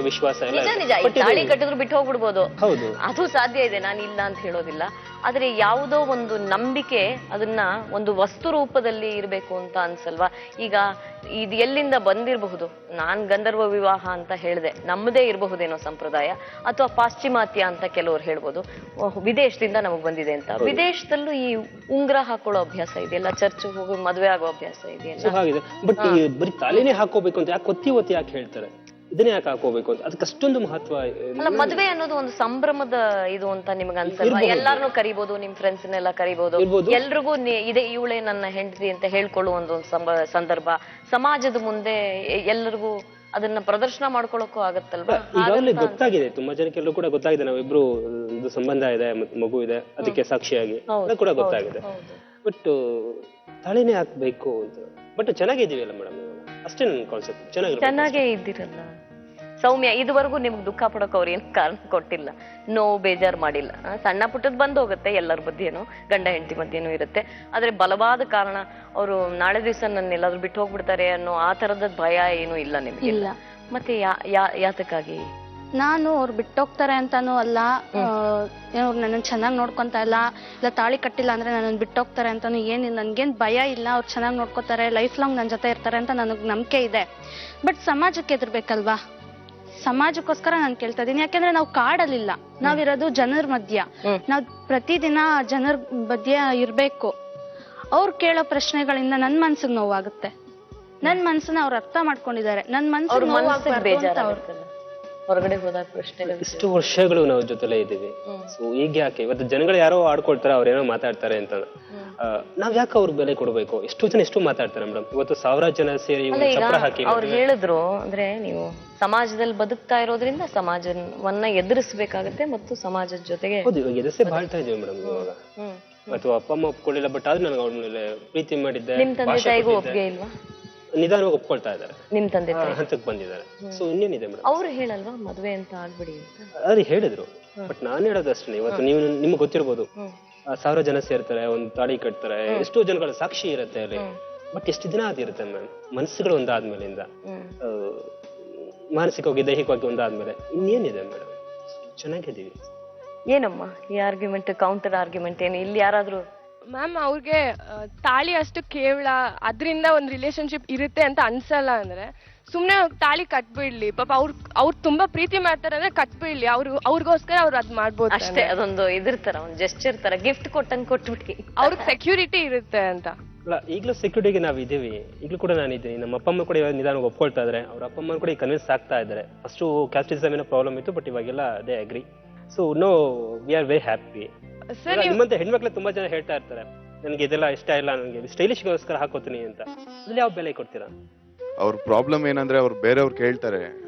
S8: ವಿಶ್ವಾಸ ಎಲ್ಲ.
S3: ನಿಜ. ತಾಳಿ ಕಟ್ಟಿದ್ರು ಬಿಟ್ಟು ಹೋಗ್ಬಿಡ್ಬೋದು,
S8: ಹೌದು,
S3: ಅದು ಸಾಧ್ಯ ಇದೆ, ನಾನು ಇಲ್ಲ ಅಂತ ಹೇಳೋದಿಲ್ಲ. ಆದ್ರೆ ಯಾವುದೋ ಒಂದು ನಂಬಿಕೆ ಅದನ್ನ ಒಂದು ವಸ್ತು ರೂಪದಲ್ಲಿ ಇರ್ಬೇಕು ಅಂತ ಅನ್ಸಲ್ವಾ? ಈಗ ಇದು ಎಲ್ಲಿಂದ ಬಂದಿರಬಹುದು? ನಾನ್ ಗಂಧರ್ವ ವಿವಾಹ ಅಂತ ಹೇಳಿದೆ, ನಮ್ಮದೇ ಇರಬಹುದೇನೋ ಸಂಪ್ರದಾಯ, ಅಥವಾ ಪಾಶ್ಚಿಮಾತ್ಯ ಅಂತ ಕೆಲವರು ಹೇಳ್ಬೋದು, ವಿದೇಶದಿಂದ ನಮಗ್ ಬಂದಿದೆ ಅಂತ. ವಿದೇಶದಲ್ಲೂ ಈ ಉಂಗ್ರ ಹಾಕೊಳ್ಳೋ ಅಭ್ಯಾಸ ಇದೆಯಲ್ಲ, ಚರ್ಚ್ ಹೋಗಿ ಮದ್ವೆ ಆಗೋ ಅಭ್ಯಾಸ ಇದೆಯಲ್ಲ
S8: ಹಾಗಿದೆ. ಬಟ್ ಬರೀ ತಾಳಿನೇ ಹಾಕೋಬೇಕು ಅಂತ ಯಾಕೆ ಒತ್ತಿ ಯಾಕೆ ಹೇಳ್ತಾರೆ? ಇದನ್ನೇ ಯಾಕೆ ಹಾಕೋಬೇಕು ಅಂತ? ಅದಕ್ಕೆ ಅಷ್ಟೊಂದು ಮಹತ್ವ
S3: ಅಲ್ಲ. ಮದುವೆ ಅನ್ನೋದು ಒಂದು ಸಂಭ್ರಮದ ಇದು ಅಂತ ನಿಮ್ಗೆ ಅನ್ಸಲ್ವಾ? ಎಲ್ಲಾರನ್ನೂ ಕರಿಬಹುದು, ನಿಮ್ ಫ್ರೆಂಡ್ಸ್ನೆಲ್ಲ ಕರಿಬಹುದು, ಎಲ್ರಿಗೂ ಇದೆ ಇವಳೇ ನನ್ನ ಹೆಂಡತಿ ಅಂತ ಹೇಳ್ಕೊಳ್ಳುವ ಒಂದು ಸಂದರ್ಭ. ಸಮಾಜದ ಮುಂದೆ ಎಲ್ಲರಿಗೂ ಅದನ್ನ ಪ್ರದರ್ಶನ ಮಾಡ್ಕೊಳಕ್ಕೂ ಆಗತ್ತಲ್ವಾ?
S8: ಈಗಾಗಲೇ ಗೊತ್ತಾಗಿದೆ, ತುಂಬಾ ಜನಕ್ಕೆಲ್ಲರೂ ಕೂಡ ಗೊತ್ತಾಗಿದೆ, ನಾವಿಬ್ರು ಒಂದು ಸಂಬಂಧ ಇದೆ, ಮಗು ಇದೆ, ಅದಕ್ಕೆ ಸಾಕ್ಷಿಯಾಗಿ ಕೂಡ ಗೊತ್ತಾಗಿದೆ. ಬಟ್ ತಾಳಿನೇ ಹಾಕ್ಬೇಕು ಅಂತ. ಬಟ್ ಚೆನ್ನಾಗಿದ್ದೀವಿ ಅಲ್ಲ ಮೇಡಮ್, ಅಷ್ಟೇ ನನ್ನ ಕಾನ್ಸೆಪ್ಟ್. ಚೆನ್ನಾಗೇ
S3: ಇದ್ದಿರಲ್ಲ. ಸೌಮ್ಯ, ಇದುವರೆಗೂ ನಿಮ್ಗೆ ದುಃಖ ಪಡೋಕೆ ಅವ್ರು ಏನು ಕಾರಣ ಕೊಟ್ಟಿಲ್ಲ, ನೋವು ಬೇಜಾರು ಮಾಡಿಲ್ಲ. ಸಣ್ಣ ಪುಟ್ಟದ್ ಬಂದು ಹೋಗುತ್ತೆ, ಎಲ್ಲರ ಮಧ್ಯೆನೂ ಗಂಡ ಹೆಂಡತಿ ಮಧ್ಯೆನೂ ಇರುತ್ತೆ. ಆದ್ರೆ ಬಲವಾದ ಕಾರಣ ಅವರು ನಾಳೆ ದಿವಸ ನನ್ನ ಎಲ್ಲಾದ್ರೂ ಬಿಟ್ಟು ಹೋಗ್ಬಿಡ್ತಾರೆ ಅನ್ನೋ ಆ ತರದ ಭಯ ಏನೂ ಇಲ್ಲ ನಿಮ್ಗೆ?
S5: ಇಲ್ಲ.
S3: ಮತ್ತೆ ಯಾತಕ್ಕಾಗಿ?
S5: ನಾನು ಅವ್ರು ಬಿಟ್ಟೋಗ್ತಾರೆ ಅಂತಾನೂ ಅಲ್ಲ, ಏನೋ ನನ್ನ ಚೆನ್ನಾಗಿ ನೋಡ್ಕೊಂತ ಇಲ್ಲ ತಾಳಿ ಕಟ್ಟಿಲ್ಲ ಅಂದ್ರೆ ನನ್ನ ಬಿಟ್ಟೋಗ್ತಾರೆ ಅಂತಾನು ಏನಿಲ್ಲ. ನನ್ಗೇನ್ ಭಯ ಇಲ್ಲ, ಅವ್ರು ಚೆನ್ನಾಗಿ ನೋಡ್ಕೋತಾರೆ, ಲೈಫ್ ಲಾಂಗ್ ನನ್ನ ಜೊತೆ ಇರ್ತಾರೆ ಅಂತ ನನಗೆ ನಂಬಿಕೆ ಇದೆ. ಬಟ್ ಸಮಾಜಕ್ಕೆ ಎದುರ್ಬೇಕಲ್ವಾ? ಸಮಾಜಕ್ಕೋಸ್ಕರ ನಾನು ಕೇಳ್ತಾ ಇದೀನಿ. ಯಾಕೆಂದ್ರೆ ನಾವು ಕಾಡಲಿಲ್ಲ, ನಾವಿರೋದು ಜನರ ಮಧ್ಯ. ನಾವ್ ಪ್ರತಿದಿನ ಜನರ ಮಧ್ಯ ಇರ್ಬೇಕು. ಅವ್ರು ಕೇಳೋ ಪ್ರಶ್ನೆಗಳಿಂದ ನನ್ ಮನ್ಸಿಗೆ ನೋವಾಗುತ್ತೆ. ನನ್ ಮನ್ಸನ್ನ ಅವ್ರು ಅರ್ಥ ಮಾಡ್ಕೊಂಡಿದ್ದಾರೆ. ನನ್ ಮನ್ಸಿಗೆ
S3: ಬೇಜಾರಾಗುತ್ತಲ್ಲ ಹೊರಗಡೆ ಹೋದಾಗ ಪ್ರಶ್ನೆಗಳು.
S8: ಇಷ್ಟು ವರ್ಷಗಳು ನಾವು ಜೊತೆಲೇ ಇದ್ದೀವಿ. ಸೊ ಈಗ ಯಾಕೆ ಇವತ್ತು ಜನಗಳು ಯಾರೋ ಆಡ್ಕೊಳ್ತಾರೆ, ಅವ್ರೇನೋ ಮಾತಾಡ್ತಾರೆ ಅಂತ ನಾವ್ ಯಾಕೆ ಅವ್ರ ಬೆಲೆ ಕೊಡ್ಬೇಕು? ಎಷ್ಟು ಜನ ಎಷ್ಟು ಮಾತಾಡ್ತಾರೆ ಮೇಡಮ್. ಇವತ್ತು 1000 ಜನ ಸೇರಿ ಚಪ್ರ ಹಾಕಿ
S3: ಅವ್ರು ಹೇಳಿದ್ರು ಅಂದ್ರೆ ನೀವು ಸಮಾಜದಲ್ಲಿ ಬದುಕ್ತಾ ಇರೋದ್ರಿಂದ ಸಮಾಜವನ್ನ ಎದುರಿಸಬೇಕಾಗತ್ತೆ ಮತ್ತು ಸಮಾಜದ ಜೊತೆಗೆ.
S8: ಹೌದು, ಇವಾಗ ಎದುರಿಸೇ ಬಾಳ್ತಾ ಇದೀವಿ ಮೇಡಮ್ ಇವಾಗ. ಅಥವಾ ಅಪ್ಪ ಅಮ್ಮ ಒಪ್ಕೊಳ್ಳಿಲ್ಲ, ಬಟ್ ಆದ್ರೆ ನನಗೆ ಅವ್ರ ಮೇಲೆ ಪ್ರೀತಿ ಮಾಡಿದ್ದೆ.
S3: ನಿಮ್ ತಂದೆ ತಾಯಿಗೂ ಒಪ್ಪಿಗೆ ಇಲ್ವಾ?
S8: ನಿಧಾನವಾಗಿ ಒಪ್ಕೊಳ್ತಾ ಇದ್ದಾರೆ,
S3: ನಿಮ್ ತಂದೆ ತಾಯಿ
S8: ಹಂತಕ್ಕೆ ಬಂದಿದ್ದಾರೆ. ಸೊ ಇನ್ನೇನಿದೆ ಮೇಡಮ್?
S3: ಅವ್ರು ಹೇಳಲ್ವಾ ಮದ್ವೆ ಅಂತ ಆಗ್ಬಿಡಿ ಅಂತ?
S8: ಅವ್ರು ಹೇಳಿದ್ರು, ಬಟ್ ನಾನು ಹೇಳೋದಷ್ಟೇ. ಇವತ್ತು ನೀವು ನಿಮ್ಗೆ ಗೊತ್ತಿರ್ಬೋದು, 1000 ಜನ ಸೇರ್ತಾರೆ, ಒಂದು ತಾಳಿ ಕಟ್ತಾರೆ, ಎಷ್ಟೋ ಜನಗಳ ಸಾಕ್ಷಿ ಇರುತ್ತೆ ಅಲ್ಲಿ. ಬಟ್ ಎಷ್ಟು ದಿನ ಅದಿರುತ್ತೆ ಮ್ಯಾಮ್? ಮನಸ್ಸುಗಳು ಒಂದಾದ್ಮೇಲಿಂದ, ಮಾನಸಿಕವಾಗಿ ದೈಹಿಕವಾಗಿ ಒಂದಾದ್ಮೇಲೆ ಇನ್ನೇನಿದೆ ಮೇಡಮ್? ಚೆನ್ನಾಗಿದ್ದೀವಿ.
S3: ಏನಮ್ಮ ಈ ಆರ್ಗ್ಯುಮೆಂಟ್, ಕೌಂಟರ್ ಆರ್ಗ್ಯುಮೆಂಟ್ ಏನು? ಇಲ್ಲಿ ಯಾರಾದ್ರೂ
S9: ಮ್ಯಾಮ್ ಅವ್ರಿಗೆ ತಾಳಿ ಅಷ್ಟು ಕೇವಲ ಅದರಿಂದ ಒಂದು ರಿಲೇಶನ್ಶಿಪ್ ಇರುತ್ತೆ ಅಂತ ಅನ್ಸಲ್ಲ ಅಂದ್ರೆ ಸುಮ್ನೆ ತಾಳಿ ಕಟ್ಬಿಡ್ಲಿ. ಪಾಪ ಅವ್ರು ತುಂಬಾ ಪ್ರೀತಿ ಮಾಡ್ತಾರೆ ಅಂದ್ರೆ ಕಟ್ಬಿಡ್ಲಿ, ಅವ್ರಿಗೋಸ್ಕರ ಅವ್ರು ಅದ್ ಮಾಡ್ಬೋದು
S3: ಅಷ್ಟೇ. ಅದೊಂದು ಇದಿರ್ತಾರ, ಒಂದು ಜೆಸ್ಚರ್ ತರ, ಗಿಫ್ಟ್ ಕೊಟ್ಟಂಗ್ ಕೊಟ್ಬಿಡಿ,
S9: ಅವ್ರಿಗೆ ಸೆಕ್ಯೂರಿಟಿ ಇರುತ್ತೆ ಅಂತ.
S8: ಅಲ್ಲ, ಈಗಲೂ ಸೆಕ್ಯೂರಿಟಿಗೆ ನಾವು ಇದೀವಿ. ಈಗಲೂ ಕೂಡ ನಾನು ಇದ್ದೀನಿ. ನಮ್ಮ ಅಪ್ಪ ಅಮ್ಮ ಕೂಡ ಇವಾಗ ನಿಧಾನ ಒಪ್ಕೊಳ್ತಾ ಇದ್ದಾರೆ. ಅವ್ರ ಅಪ್ಪ ಅಮ್ಮ ಕೂಡ ಕನ್ವಿನ್ಸ್ ಆಗ್ತಾ ಇದ್ದಾರೆ. ಅಷ್ಟು ಕ್ಯಾಸ್ಟಿಸಮ್ ಏನೋ ಪ್ರಾಬ್ಲಮ್ ಇತ್ತು, ಬಟ್ ಇವಾಗೆಲ್ಲ they agree. So no, we are very happy. ನಿಮ್ಮಂತ ಹೆಣ್ಮಕ್ಳು ತುಂಬಾ ಜನ ಹೇಳ್ತಾ ಇರ್ತಾರೆ, ನನಗೆ ಇದೆಲ್ಲ ಇಷ್ಟ ಇಲ್ಲ, ನನಗೆ ಸ್ಟೈಲಿಶ್ಗೋಸ್ಕರ ಹಾಕೋತೀನಿ ಅಂತ. ಅದ್ರಲ್ಲಿ ಯಾವ ಬೆಲೆ ಕೊಡ್ತೀರಾ?
S10: ಅವ್ರ ಪ್ರಾಬ್ಲಮ್ ಏನಂದ್ರೆ ಅವ್ರು ಬೇರೆಯವ್ರು ಕೇಳ್ತಾರೆ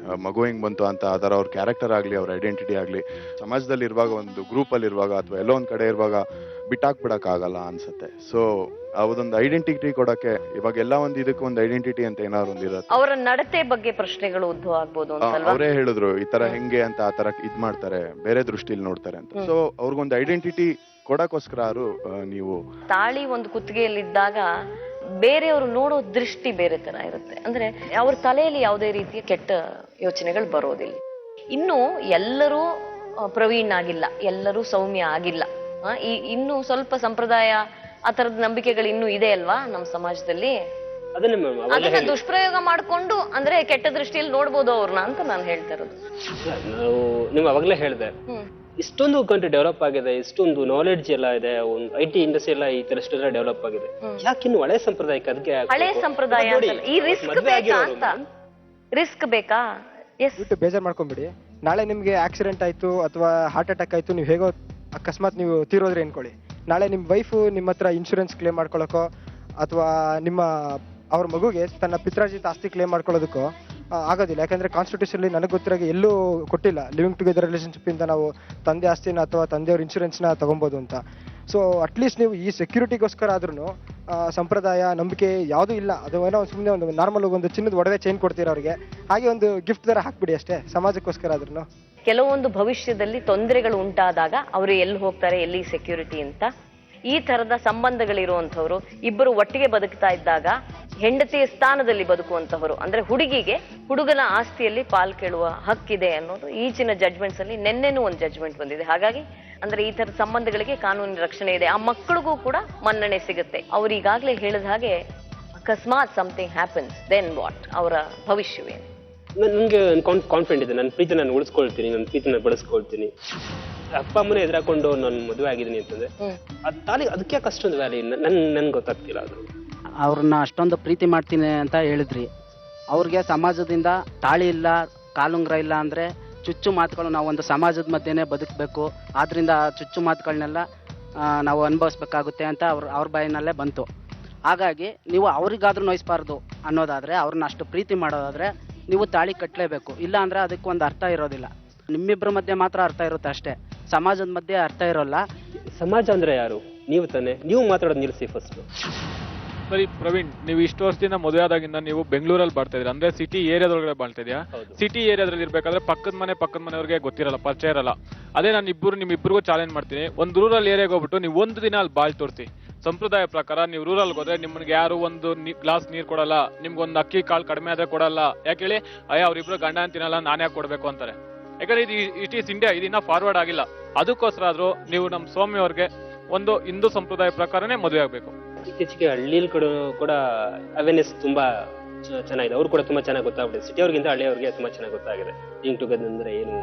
S10: ಮಗು ಹೆಂಗ್ ಬಂತು ಅಂತ. ಅದರ ಅವ್ರ ಕ್ಯಾರೆಕ್ಟರ್ ಆಗ್ಲಿ, ಅವ್ರ ಐಡೆಂಟಿಟಿ ಆಗ್ಲಿ, ಸಮಾಜದಲ್ಲಿ ಇರುವಾಗ, ಒಂದು ಗ್ರೂಪ್ ಅಲ್ಲಿ ಇರುವಾಗ ಅಥವಾ ಎಲ್ಲೋ ಒಂದ್ ಕಡೆ ಇರುವಾಗ ಬಿಟ್ಟಾಕ್ಬಿಡಕ್ ಆಗಲ್ಲ ಅನ್ಸುತ್ತೆ. ಸೊ ಅದೊಂದು ಐಡೆಂಟಿಟಿ ಕೊಡಕ್ಕೆ ಇವಾಗ ಎಲ್ಲ ಒಂದು ಇದಕ್ಕೆ ಒಂದು ಐಡೆಂಟಿಟಿ ಅಂತ ಏನಾದ್ರು ಒಂದು ಇರುತ್ತೆ.
S3: ಅವರ ನಡತೆ ಬಗ್ಗೆ ಪ್ರಶ್ನೆಗಳು ಉದ್ಭವ ಆಗ್ಬೋದು ಅಂತ.
S10: ಅವರೇ ಹೇಳಿದ್ರು ಈ ತರ ಹೆಂಗೆ ಅಂತ, ಆ ತರ ಇದ್ ಮಾಡ್ತಾರೆ, ಬೇರೆ ದೃಷ್ಟಿಲಿ ನೋಡ್ತಾರೆ ಅಂತ. ಸೊ ಅವ್ರಿಗೊಂದು ಐಡೆಂಟಿಟಿ ಕೊಡಕ್ಕೋಸ್ಕರ ನೀವು
S3: ತಾಳಿ ಒಂದು ಕುತ್ತಿಗೆಯಲ್ಲಿದ್ದಾಗ ಬೇರೆಯವರು ನೋಡೋ ದೃಷ್ಟಿ ಬೇರೆ ತರ ಇರುತ್ತೆ. ಅಂದ್ರೆ ಅವ್ರ ತಲೆಯಲ್ಲಿ ಯಾವುದೇ ರೀತಿಯ ಕೆಟ್ಟ ಯೋಚನೆಗಳು ಬರೋದಿಲ್ಲ. ಇನ್ನು ಎಲ್ಲರೂ ಪ್ರವೀಣ್ ಆಗಿಲ್ಲ, ಎಲ್ಲರೂ ಸೌಮ್ಯ ಆಗಿಲ್ಲ. ಇನ್ನು ಸ್ವಲ್ಪ ಸಂಪ್ರದಾಯ ಆ ತರದ ನಂಬಿಕೆಗಳು ಇನ್ನೂ ಇದೆ ಅಲ್ವಾ ನಮ್ಮ ಸಮಾಜದಲ್ಲಿ. ಅದನ್ನ ದುಷ್ಪ್ರಯೋಗ ಮಾಡ್ಕೊಂಡು ಅಂದ್ರೆ ಕೆಟ್ಟ ದೃಷ್ಟಿಯಲ್ಲಿ ನೋಡ್ಬೋದು ಅವ್ರನ್ನ ಅಂತ ನಾನು ಹೇಳ್ತಾ ಇರೋದು.
S8: ನೀವು ಅವಾಗಲೇ ಹೇಳಿದೆ, ಇಷ್ಟೊಂದು ಕಂಟ್ರಿ ಡೆವಲಪ್ ಆಗಿದೆ, ಇಷ್ಟೊಂದು ನಾಲೆಡ್ಜ್ ಎಲ್ಲ ಇದೆ, ಒಂದು IT ಇಂಡಸ್ಟ್ರಿ ಎಲ್ಲ ಈ ತರ ಇಷ್ಟೆಲ್ಲ ಡೆವಲಪ್ ಆಗಿದೆ. ಯಾಕಿನ್ನು ಹಳೆ ಸಂಪ್ರದಾಯಕ್ಕೆ ಅದಕ್ಕೆ
S3: ಹಳೆ ಸಂಪ್ರದಾಯ ಈ ರಿಸ್ಕ್ ಬೇಕಾ ಅಂತ? ರಿಸ್ಕ್ ಬೇಕಾ?
S11: ಬೇಜಾರ್ ಮಾಡ್ಕೊಂಬಿಡಿ. ನಾಳೆ ನಿಮ್ಗೆ ಆಕ್ಸಿಡೆಂಟ್ ಆಯ್ತು ಅಥವಾ ಹಾರ್ಟ್ ಅಟ್ಯಾಕ್ ಆಯ್ತು, ನೀವು ಹೇಗೋ ಅಕಸ್ಮಾತ್ ನೀವು ತೀರೋದ್ರೆ ಅನ್ಕೊಳ್ಳಿ, ನಾಳೆ ನಿಮ್ಮ ವೈಫು ನಿಮ್ಮ ಹತ್ರ ಇನ್ಶೂರೆನ್ಸ್ ಕ್ಲೇಮ್ ಮಾಡ್ಕೊಳಕೋ ಅಥವಾ ಅವ್ರ ಮಗುಗೆ ತನ್ನ ಪಿತ್ರಾರ್ಜಿತ ಆಸ್ತಿ ಕ್ಲೇಮ್ ಮಾಡ್ಕೊಳ್ಳೋದಕ್ಕೋ ಆಗೋದಿಲ್ಲ. ಯಾಕಂದ್ರೆ ಕಾನ್ಸ್ಟಿಟ್ಯೂಷನ್ ನನಗೆ ಗೊತ್ತಿರಾಗೆ ಎಲ್ಲೂ ಕೊಟ್ಟಿಲ್ಲ ಲಿವಿಂಗ್ ಟುಗೆದರ್ ರಿಲೇಶನ್ಶಿಪ್ ಇಂದ ನಾವು ತಂದೆ ಆಸ್ತಿನ ಅಥವಾ ತಂದೆಯವ್ರ ಇನ್ಶೂರೆನ್ಸ್ನ ತಗೊಬೋದು ಅಂತ. ಸೊ ಅಟ್ಲೀಸ್ಟ್ ನೀವು ಈ ಸೆಕ್ಯೂರಿಟಿಗೋಸ್ಕರ ಆದ್ರೂ ಸಂಪ್ರದಾಯ ನಂಬಿಕೆ ಯಾವುದೂ ಇಲ್ಲ. ಅದು ಏನೋ ಸುಮ್ಮನೆ ಒಂದು ನಾರ್ಮಲ್ ಒಂದು ಚಿನ್ನದ ಒಡವೆ ಚೈನ್ ಕೊಡ್ತೀರ ಅವ್ರಿಗೆ, ಹಾಗೆ ಒಂದು ಗಿಫ್ಟ್ ತರ ಹಾಕ್ಬಿಡಿ ಅಷ್ಟೇ, ಸಮಾಜಕ್ಕೋಸ್ಕರ ಆದ್ರೂ.
S3: ಕೆಲವೊಂದು ಭವಿಷ್ಯದಲ್ಲಿ ತೊಂದರೆಗಳು ಉಂಟಾದಾಗ ಅವರು ಎಲ್ಲಿ ಹೋಗ್ತಾರೆ, ಎಲ್ಲಿ ಸೆಕ್ಯೂರಿಟಿ ಅಂತ. ಈ ತರದ ಸಂಬಂಧಗಳಿರುವಂತವ್ರು ಇಬ್ಬರು ಒಟ್ಟಿಗೆ ಬದುಕ್ತಾ ಇದ್ದಾಗ ಹೆಂಡತಿಯ ಸ್ಥಾನದಲ್ಲಿ ಬದುಕುವಂತವರು, ಅಂದ್ರೆ ಹುಡುಗಿಗೆ ಹುಡುಗನ ಆಸ್ತಿಯಲ್ಲಿ ಪಾಲ್ ಕೇಳುವ ಹಕ್ಕಿದೆ ಅನ್ನೋದು ಈಚಿನ ಜಡ್ಜ್ಮೆಂಟ್ಸ್ ಅಲ್ಲಿ ನೆನ್ನೆನೂ ಒಂದು ಜಡ್ಜ್ಮೆಂಟ್ ಬಂದಿದೆ. ಹಾಗಾಗಿ ಅಂದ್ರೆ ಈ ತರದ ಸಂಬಂಧಗಳಿಗೆ ಕಾನೂನಿನ ರಕ್ಷಣೆ ಇದೆ. ಆ ಮಕ್ಕಳಿಗೂ ಕೂಡ ಮನ್ನಣೆ ಸಿಗುತ್ತೆ. ಅವ್ರು ಈಗಾಗಲೇ ಹೇಳಿದ ಹಾಗೆ ಅಕಸ್ಮಾತ್ ಸಮಥಿಂಗ್ ಹ್ಯಾಪನ್ಸ್, ದೆನ್ ವಾಟ್? ಅವರ ಭವಿಷ್ಯವೇನು?
S8: ನನ್ಗೆ ಕಾನ್ಫಿಡೆಂಟ್ ಇದೆ, ನನ್ನ ಪ್ರೀತಿ ನಾನು ಉಳಿಸ್ಕೊಳ್ತೀನಿ, ನನ್ನ ಪ್ರೀತಿನ ಬೆಳೆಸ್ಕೊಳ್ತೀನಿ. ಅಪ್ಪ ಅಮ್ಮನ ಎದುರಾಕೊಂಡು ನಾನು ಮದುವೆ ಆಗಿದ್ದೀನಿ ಅಂತಂದ್ರೆ ಅದ್ ತಾಲಿ ಅದಕ್ಕೆ ಅಷ್ಟೊಂದು ವ್ಯಾಲ್ಯೂ ನನ್ಗೆ ಗೊತ್ತಾಗ್ತಿಲ್ಲ. ಅದು
S4: ಅವ್ರನ್ನ ಅಷ್ಟೊಂದು ಪ್ರೀತಿ ಮಾಡ್ತೀನಿ ಅಂತ ಹೇಳಿದ್ರಿ, ಅವ್ರಿಗೆ ಸಮಾಜದಿಂದ ತಾಳಿ ಇಲ್ಲ, ಕಾಲುಂಗ್ರ ಇಲ್ಲ ಅಂದ್ರೆ ಚುಚ್ಚು ಮಾತುಗಳು, ನಾವು ಒಂದು ಸಮಾಜದ ಮಧ್ಯೆನೇ ಬದುಕಬೇಕು, ಆದ್ರಿಂದ ಚುಚ್ಚು ಮಾತುಗಳನ್ನೆಲ್ಲ ನಾವು ಅನುಭವಿಸ್ಬೇಕಾಗುತ್ತೆ ಅಂತ ಅವ್ರ ಬಾಯಿನಲ್ಲೇ ಬಂತು. ಹಾಗಾಗಿ ನೀವು ಅವ್ರಿಗಾದ್ರೂ ನೋಯಿಸ್ಬಾರ್ದು ಅನ್ನೋದಾದ್ರೆ, ಅವ್ರನ್ನ ಅಷ್ಟು ಪ್ರೀತಿ ಮಾಡೋದಾದ್ರೆ ನೀವು ತಾಳಿ ಕಟ್ಟಲೇಬೇಕು. ಇಲ್ಲ ಅಂದ್ರೆ ಅದಕ್ಕೆ ಒಂದು ಅರ್ಥ ಇರೋದಿಲ್ಲ. ನಿಮ್ಮಿಬ್ಬರ ಮಧ್ಯೆ ಮಾತ್ರ ಅರ್ಥ ಇರುತ್ತೆ ಅಷ್ಟೇ, ಸಮಾಜದ ಮಧ್ಯೆ ಅರ್ಥ ಇರೋಲ್ಲ.
S8: ಸಮಾಜ ಅಂದ್ರೆ ಯಾರು? ನೀವು ತಾನೆ. ನೀವು ಮಾತಾಡೋದು ನಿಲ್ಲಿಸಿ ಫಸ್ಟ್.
S12: ಸರಿ ಪ್ರವೀಣ್, ನೀವು ಇಷ್ಟು ವರ್ಷದಿಂದ ಮದುವೆ ಆದಾಗಿಂದ ನೀವು ಬೆಂಗಳೂರಲ್ಲಿ ಬಾಳ್ತಾ ಇದ್ರಿ, ಅಂದ್ರೆ ಸಿಟಿ ಏರಿಯಾದೊಳಗಡೆ ಬಾಳ್ತಾ ಇದೆಯಾ? ಸಿಟಿ ಏರಿಯಾದಲ್ಲಿ ಇರ್ಬೇಕಾದ್ರೆ ಪಕ್ಕದ ಮನೆಯವ್ರಿಗೆ ಗೊತ್ತಿರಲ್ಲ, ಪರಿಚಯ ಇರಲ್ಲ. ಅದೇ ನಾನು ನಿಮ್ಮಿಬ್ಬರಿಗೂ ಚಾಲೆಂಜ್ ಮಾಡ್ತೀನಿ, ಒಂದು ರೂರಲ್ ಏರಿಯಾಗೆ ಹೋಗ್ಬಿಟ್ಟು ನೀವು ಒಂದು ದಿನ ಅಲ್ಲಿ ಬಾಳ್ ತೋರಿಸಿ. ಸಂಪ್ರದಾಯ ಪ್ರಕಾರ ನೀವು ರೂರಲ್ಗೆ ಹೋದ್ರೆ ನಿಮ್ಗೆ ಯಾರು ಒಂದು ಗ್ಲಾಸ್ ನೀರು ಕೊಡಲ್ಲ, ನಿಮ್ಗೊಂದು ಅಕ್ಕಿ ಕಾಳು ಕಡಿಮೆ ಆದ್ರೆ ಕೊಡಲ್ಲ. ಯಾಕೆ ಹೇಳಿ? ಅಯ್ಯ ಅವ್ರಿಬ್ರು ಗಂಡ ಅಂತಿನಲ್ಲ, ನಾನೇ ಕೊಡ್ಬೇಕು ಅಂತಾರೆ. ಯಾಕಂದ್ರೆ ಇಟ್ ಈಸ್ ಇಂಡಿಯಾ, ಇದನ್ನ ಫಾರ್ವರ್ಡ್ ಆಗಿಲ್ಲ. ಅದಕ್ಕೋಸ್ಕರ ಆದ್ರೂ ನೀವು ನಮ್ಮ ಸ್ವಾಮಿ ಅವ್ರಿಗೆ ಒಂದು ಹಿಂದೂ ಸಂಪ್ರದಾಯ ಪ್ರಕಾರನೇ ಮದುವೆ ಆಗ್ಬೇಕು.
S8: ಇತ್ತೀಚೆಗೆ ಹಳ್ಳಿಲ್ ಕೂಡ ಅವೇರ್ನೆಸ್ ತುಂಬಾ ಚೆನ್ನಾಗಿದೆ, ಅವ್ರು ಕೂಡ ತುಂಬಾ ಚೆನ್ನಾಗಿ ಗೊತ್ತಾಗ್ಬಿಟ್ಟಿದೆ. ಸಿಟಿ ಅವ್ರಿಗಿಂತ ಹಳ್ಳಿಯವ್ರಿಗೆ ತುಂಬಾ ಚೆನ್ನಾಗಿ ಗೊತ್ತಾಗಿದೆ ಲಿಂಕ್ ಟುಗೆದರ್ ಅಂದ್ರೆ ಏನು.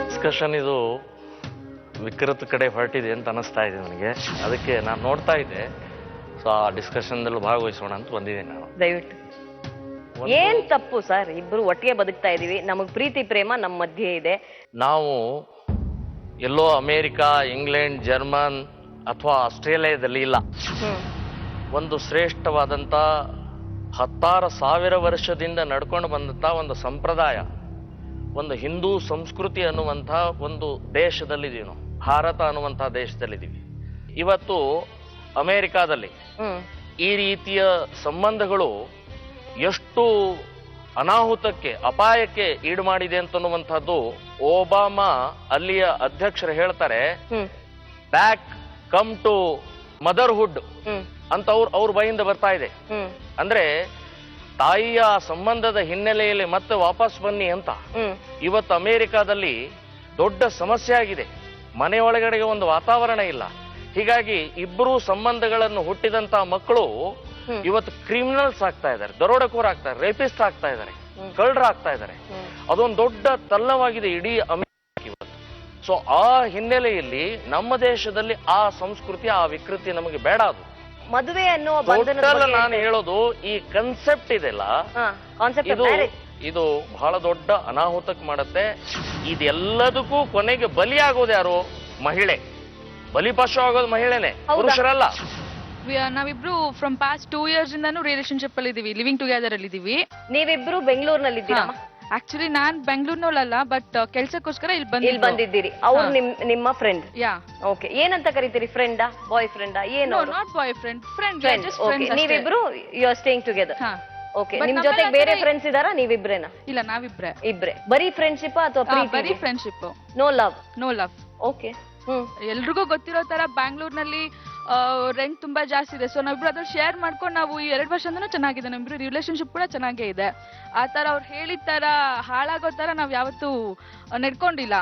S13: ಡಿಸ್ಕಷನ್ ಇದು ವಿಕೃತ ಕಡೆ ಹೊರಟಿದೆ ಅಂತ ಅನಿಸ್ತಾ ಇದೆ ನನಗೆ. ಅದಕ್ಕೆ ನಾನು ನೋಡ್ತಾ ಇದ್ದೆ, ಸೊ ಆ ಡಿಸ್ಕಷನ್ದಲ್ಲಿ ಭಾಗವಹಿಸೋಣ ಅಂತ ಬಂದಿದ್ದೀನಿ ನಾನು.
S3: ದಯವಿಟ್ಟು ಏನ್ ತಪ್ಪು ಸರ್? ಇಬ್ರು ಒಟ್ಟಿಗೆ ಬದುಕ್ತಾ ಇದೀವಿ, ನಮಗ್ ಪ್ರೀತಿ ಪ್ರೇಮ ನಮ್ಮ ಮಧ್ಯೆ ಇದೆ.
S13: ನಾವು ಎಲ್ಲೋ ಅಮೇರಿಕಾ, ಇಂಗ್ಲೆಂಡ್, ಜರ್ಮನ್ ಅಥವಾ ಆಸ್ಟ್ರೇಲಿಯಾದಲ್ಲಿ ಇಲ್ಲ. ಒಂದು ಶ್ರೇಷ್ಠವಾದಂಥ 16,000 ವರ್ಷದಿಂದ ನಡ್ಕೊಂಡು ಬಂದಂಥ ಒಂದು ಸಂಪ್ರದಾಯ, ಒಂದು ಹಿಂದೂ ಸಂಸ್ಕೃತಿ ಅನ್ನುವಂಥ ಒಂದು ದೇಶದಲ್ಲಿದ್ದೀವಿ ನಾವು. ಭಾರತ ಅನ್ನುವಂಥ ದೇಶದಲ್ಲಿದ್ದೀವಿ. ಇವತ್ತು ಅಮೇರಿಕಾದಲ್ಲಿ ಈ ರೀತಿಯ ಸಂಬಂಧಗಳು ಎಷ್ಟು ಅನಾಹುತಕ್ಕೆ, ಅಪಾಯಕ್ಕೆ ಈಡು ಮಾಡಿದೆ ಅಂತನ್ನುವಂಥದ್ದು ಒಬಾಮಾ ಅಲ್ಲಿಯ ಅಧ್ಯಕ್ಷರು ಹೇಳ್ತಾರೆ. ಬ್ಯಾಕ್ ಕಮ್ ಟು ಮದರ್ಹುಡ್ ಅಂತ ಅವ್ರ ಬಾಯಿಂದ ಬರ್ತಾ ಇದೆ. ಅಂದ್ರೆ ತಾಯಿಯ ಸಂಬಂಧದ ಹಿನ್ನೆಲೆಯಲ್ಲಿ ಮತ್ತೆ ವಾಪಸ್ ಬನ್ನಿ ಅಂತ. ಇವತ್ತು ಅಮೆರಿಕಾದಲ್ಲಿ ದೊಡ್ಡ ಸಮಸ್ಯೆ ಆಗಿದೆ, ಮನೆಯೊಳಗಡೆಗೆ ಒಂದು ವಾತಾವರಣ ಇಲ್ಲ. ಹೀಗಾಗಿ ಇಬ್ಬರು ಸಂಬಂಧಗಳನ್ನು ಹುಟ್ಟಿದಂತ ಮಕ್ಕಳು ಇವತ್ತು ಕ್ರಿಮಿನಲ್ಸ್ ಆಗ್ತಾ ಇದ್ದಾರೆ, ದರೋಡೆಕೋರ್ ಆಗ್ತಾ ಇದ್ದಾರೆ, ರೇಪಿಸ್ಟ್ ಆಗ್ತಾ ಇದ್ದಾರೆ, ಕಳ್ಳರಾಗ್ತಾ ಇದ್ದಾರೆ. ಅದೊಂದು ದೊಡ್ಡ ತಲ್ಲವಾಗಿದೆ ಇಡೀ ಅಮೆರಿಕ ಇವತ್ತು. ಸೊ ಆ ಹಿನ್ನೆಲೆಯಲ್ಲಿ ನಮ್ಮ ದೇಶದಲ್ಲಿ ಆ ಸಂಸ್ಕೃತಿ, ಆ ವಿಕೃತಿ ನಮಗೆ ಬೇಡ. ಅದು
S3: ಮದುವೆ ಅನ್ನೋ
S13: ನಾನು ಹೇಳೋದು ಈ ಕನ್ಸೆಪ್ಟ್ ಇದೆಲ್ಲ, ಇದು ಬಹಳ ದೊಡ್ಡ ಅನಾಹುತಕ್ಕೆ ಮಾಡುತ್ತೆ. ಇದೆಲ್ಲದಕ್ಕೂ ಕೊನೆಗೆ ಬಲಿಯಾಗೋದು ಯಾರು? ಮಹಿಳೆ. ಬಲಿಪಶು ಆಗೋದು ಮಹಿಳೆನೆ, ಪುರುಷರಲ್ಲ.
S14: ನಾವಿಬ್ರು ಫ್ರಮ್ ಪಾಸ್ಟ್ 2 years ಇಂದಾನು ರಿಲೇಶನ್ಶಿಪ್ ಅಲ್ಲಿ ಇದೀವಿ, ಲಿವಿಂಗ್ ಟುಗೆದರ್ ಅಲ್ಲಿ ಇದೀವಿ.
S3: ನೀವಿಬ್ರು ಬೆಂಗಳೂರಿನಲ್ಲಿ ಇದ್ದೀರಾ?
S14: ಆಕ್ಚುಲಿ ನಾನ್ ಬೆಂಗಳೂರಿನಲ್ಲ, ಬಟ್ ಕೆಲ್ಸಕ್ಕೋಸ್ಕರ ಇಲ್ಲಿ
S3: ಬಂದಿದ್ದೀರಿ. ಅವ್ರು ನಿಮ್ಮ ಫ್ರೆಂಡ್?
S14: ಯಾ.
S3: ಓಕೆ. ಏನಂತ ಕರೀತೀರಿ? ಫ್ರೆಂಡಾ, ಬಾಯ್ ಫ್ರೆಂಡಾ, ಏನು?
S14: Not boy friend, friend.
S3: ನೀವಿಬ್ರು you are staying together. Okay. ನಿಮ್ ಜೊತೆ ಬೇರೆ ಫ್ರೆಂಡ್ಸ್ ಇದಾರಾ? ನೀವಿಬ್ರೇನಾ?
S14: ಇಲ್ಲ, ನಾವಿಬ್ರೆ.
S3: ಇಬ್ರೆ. ಬರೀ ಫ್ರೆಂಡ್ಶಿಪ್ ಅಥವಾ ಪ್ರೀತಿ?
S14: ಬರೀ friendship.
S3: No love?
S14: No love.
S3: Okay.
S14: ಎಲ್ರಿಗೂ ಗೊತ್ತಿರೋ ತರ ಬ್ಯಾಂಗ್ಳೂರ್ನಲ್ಲಿ ರೆಂಟ್ ತುಂಬಾ ಜಾಸ್ತಿ ಇದೆ. ಸೊ ನಾವಿಬ್ರು ಅದ್ರ ಶೇರ್ ಮಾಡ್ಕೊಂಡು ನಾವು ಈ 2 ವರ್ಷದಿಂದನೂ ಚೆನ್ನಾಗಿದೆ, ನಮ್ಮಿಬ್ರು ರಿಲೇಶನ್ಶಿಪ್ ಕೂಡ ಚೆನ್ನಾಗೇ ಇದೆ. ಆ ತರ ಅವ್ರು ಹೇಳಿದ ತರ ಹಾಳಾಗೋ ತರ ನಾವ್ ಯಾವತ್ತೂ ನಡ್ಕೊಂಡಿಲ್ಲ.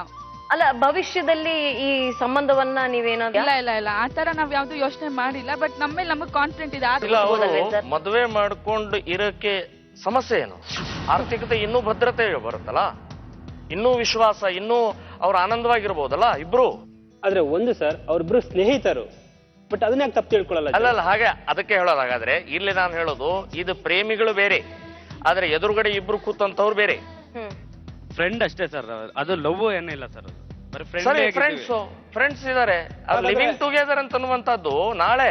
S3: ಅಲ್ಲ, ಭವಿಷ್ಯದಲ್ಲಿ ಈ ಸಂಬಂಧವನ್ನ ನೀವೇನಾದ್ರು?
S14: ಇಲ್ಲ ಇಲ್ಲ ಇಲ್ಲ, ಆ ತರ ನಾವ್ ಯಾವ್ದು ಯೋಚನೆ ಮಾಡಿಲ್ಲ. ಬಟ್ ನಮ್ಮೇಲೆ ನಮಗ್ ಕಾನ್ಫಿಡೆಂಟ್ ಇದೆ.
S13: ಮದುವೆ ಮಾಡ್ಕೊಂಡು ಇರೋಕೆ ಸಮಸ್ಯೆ ಏನು? ಆರ್ಥಿಕತೆ ಇನ್ನೂ ಭದ್ರತೆ ಬರುತ್ತಲ್ಲ, ಇನ್ನೂ ವಿಶ್ವಾಸ, ಇನ್ನೂ ಅವ್ರು ಆನಂದವಾಗಿರ್ಬೋದಲ್ಲ ಇಬ್ರು.
S8: ಆದ್ರೆ ಒಂದು ಸರ್, ಅವ್ರಿಬ್ರು ಸ್ನೇಹಿತರು, ಬಟ್ ಅದನ್ನ ಯಾಕೆ ತಪ್ಪು ತಿಳ್ಕೊಳ್ಳಲ್ಲ?
S13: ಅಲ್ಲಲ್ಲ, ಹಾಗೆ ಅದಕ್ಕೆ ಹೇಳೋದಾಗಾದ್ರೆ ಇಲ್ಲಿ ನಾನು ಹೇಳೋದು, ಇದು ಪ್ರೇಮಿಗಳು ಬೇರೆ, ಆದ್ರೆ ಎದುರುಗಡೆ ಇಬ್ರು ಕೂತಂತವ್ರು ಬೇರೆ.
S15: ಫ್ರೆಂಡ್ ಅಷ್ಟೇ ಸರ್, ಅದು ಲವ್ ಏನಿಲ್ಲ ಸರ್.
S13: ಫ್ರೆಂಡ್ಸ್ ಇದಾರೆ. ಲಿವಿಂಗ್ ಟುಗೆದರ್ ಅಂತನ್ನುವಂಥದ್ದು ನಾಳೆ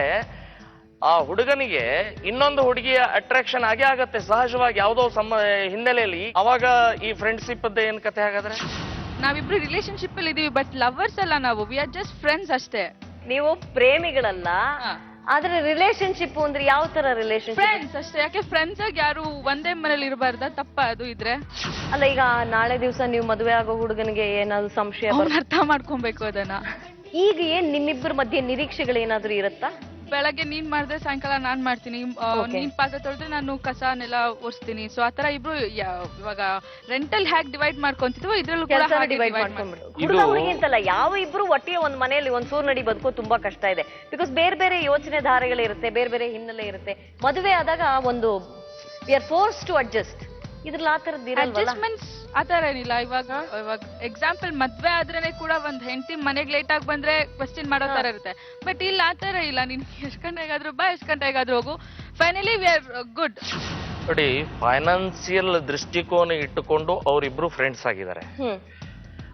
S13: ಆ ಹುಡುಗನಿಗೆ ಇನ್ನೊಂದು ಹುಡುಗಿಯ ಅಟ್ರಾಕ್ಷನ್ ಆಗೇ ಆಗತ್ತೆ ಸಹಜವಾಗಿ, ಯಾವುದೋ ಹಿನ್ನೆಲೆಯಲ್ಲಿ. ಅವಾಗ ಈ ಫ್ರೆಂಡ್ಶಿಪ್ ಅದ ಏನ್ ಕತೆ ಹಾಗಾದ್ರೆ?
S14: ನಾವಿಬ್ರು ರಿಲೇಶನ್ಶಿಪ್ ಅಲ್ಲಿ ಇದೀವಿ, ಬಟ್ ಲವರ್ಸ್ ಅಲ್ಲ ನಾವು. ವಿ ಆರ್ ಜಸ್ಟ್ ಫ್ರೆಂಡ್ಸ್ ಅಷ್ಟೇ.
S3: ನೀವು ಪ್ರೇಮಿಗಳಲ್ಲ, ಆದ್ರೆ ರಿಲೇಶನ್ಶಿಪ್ ಅಂದ್ರೆ ಯಾವ ತರ ರಿಲೇಶನ್ಶಿಪ್?
S14: ಫ್ರೆಂಡ್ಸ್ ಅಷ್ಟೇ. ಯಾಕೆ ಫ್ರೆಂಡ್ಸ್ ಆಗಿ ಯಾರು ಒಂದೇ ಮನೇಲಿ ಇರಬಾರ್ದ? ತಪ್ಪ ಅದು ಇದ್ರೆ?
S3: ಅಲ್ಲ, ಈಗ ನಾಳೆ ದಿವಸ ನೀವು ಮದುವೆ ಆಗೋ ಹುಡುಗನಿಗೆ ಏನಾದ್ರು ಸಂಶಯ
S14: ಅರ್ಥ ಮಾಡ್ಕೊಬೇಕು ಅದನ್ನ.
S3: ಈಗ ಏನ್ ನಿಮ್ಮಿಬ್ಬರ ಮಧ್ಯೆ ನಿರೀಕ್ಷೆಗಳು ಏನಾದ್ರು ಇರುತ್ತಾ?
S14: ಬೆಳಗ್ಗೆ ನೀನ್ ಮಾಡಿದ್ರೆ ಸಾಯಂಕಾಲ ನಾನ್ ಮಾಡ್ತೀನಿ, ನೀನ್ ಪಾತ್ರೆ ತೊಳೆದ್ರೆ ನಾನು ಕಸನೆಲ್ಲ ಒರೆಸ್ತೀನಿ. ಸೊ ಆತರ ಇಬ್ರು ಇವಾಗ ರೆಂಟಲ್ ಹ್ಯಾಕ್ ಡಿವೈಡ್ ಮಾಡ್ಕೊಂತಿದ್ವು, ಇದ್ರಲ್ಲೂ ಕೂಡ
S3: ಡಿವೈಡ್ ಮಾಡ್ಕೊಂಡ್ಬಿಡು. ಹುಡುಗ ಹುಡುಗಿ ಅಂತಲ್ಲ, ಯಾವ ಇಬ್ರು ಒಟ್ಟಿಗೆ ಒಂದ್ ಮನೆಯಲ್ಲಿ ಒಂದ್ ಸೂರ್ ನಡಿ ಬದುಕೋ ತುಂಬಾ ಕಷ್ಟ ಇದೆ. ಬಿಕಾಸ್ ಬೇರೆ ಬೇರೆ ಯೋಚನೆ ಧಾರೆಗಳಿರುತ್ತೆ, ಬೇರೆ ಬೇರೆ ಹಿನ್ನೆಲೆ ಇರುತ್ತೆ. ಮದುವೆ ಆದಾಗ ಒಂದು we are force to adjust. ಇದ್ರಲ್ಲಿ ಆ ತರದ್ದು ಇರಲ್ವಲ್ಲ?
S14: ಅಡ್ಜಸ್ಟ್ಮೆಂಟ್ಸ್ ಆ ತರ ಏನಿಲ್ಲ. ಇವಾಗ ಎಕ್ಸಾಂಪಲ್ ಮದ್ವೆ ಆದ್ರೇನೆ ಕೂಡ ಒಂದ್ ಹೆಂಡತಿ ಮನೆಗ್ ಲೇಟ್ ಆಗಿ ಬಂದ್ರೆ ಕ್ವಶನ್ ಮಾಡೋ ತರ ಇರುತ್ತೆ. ಬಟ್ ಇಲ್ಲ ಆ ತರ ಇಲ್ಲ. ನೀನ್ ಎಷ್ಟ್ ಗಂಟೆಗಾದ್ರೂ ಬಾ, ಎಷ್ಟ್ ಗಂಟೆಗಾದ್ರೂ ಹೋಗು, ಫೈನಲಿ ವಿ ಆರ್ ಗುಡ್.
S13: ನೋಡಿ, ಫೈನಾನ್ಸಿಯಲ್ ದೃಷ್ಟಿಕೋನ ಇಟ್ಟುಕೊಂಡು ಅವರಿಬ್ರು ಫ್ರೆಂಡ್ಸ್ ಆಗಿದ್ದಾರೆ.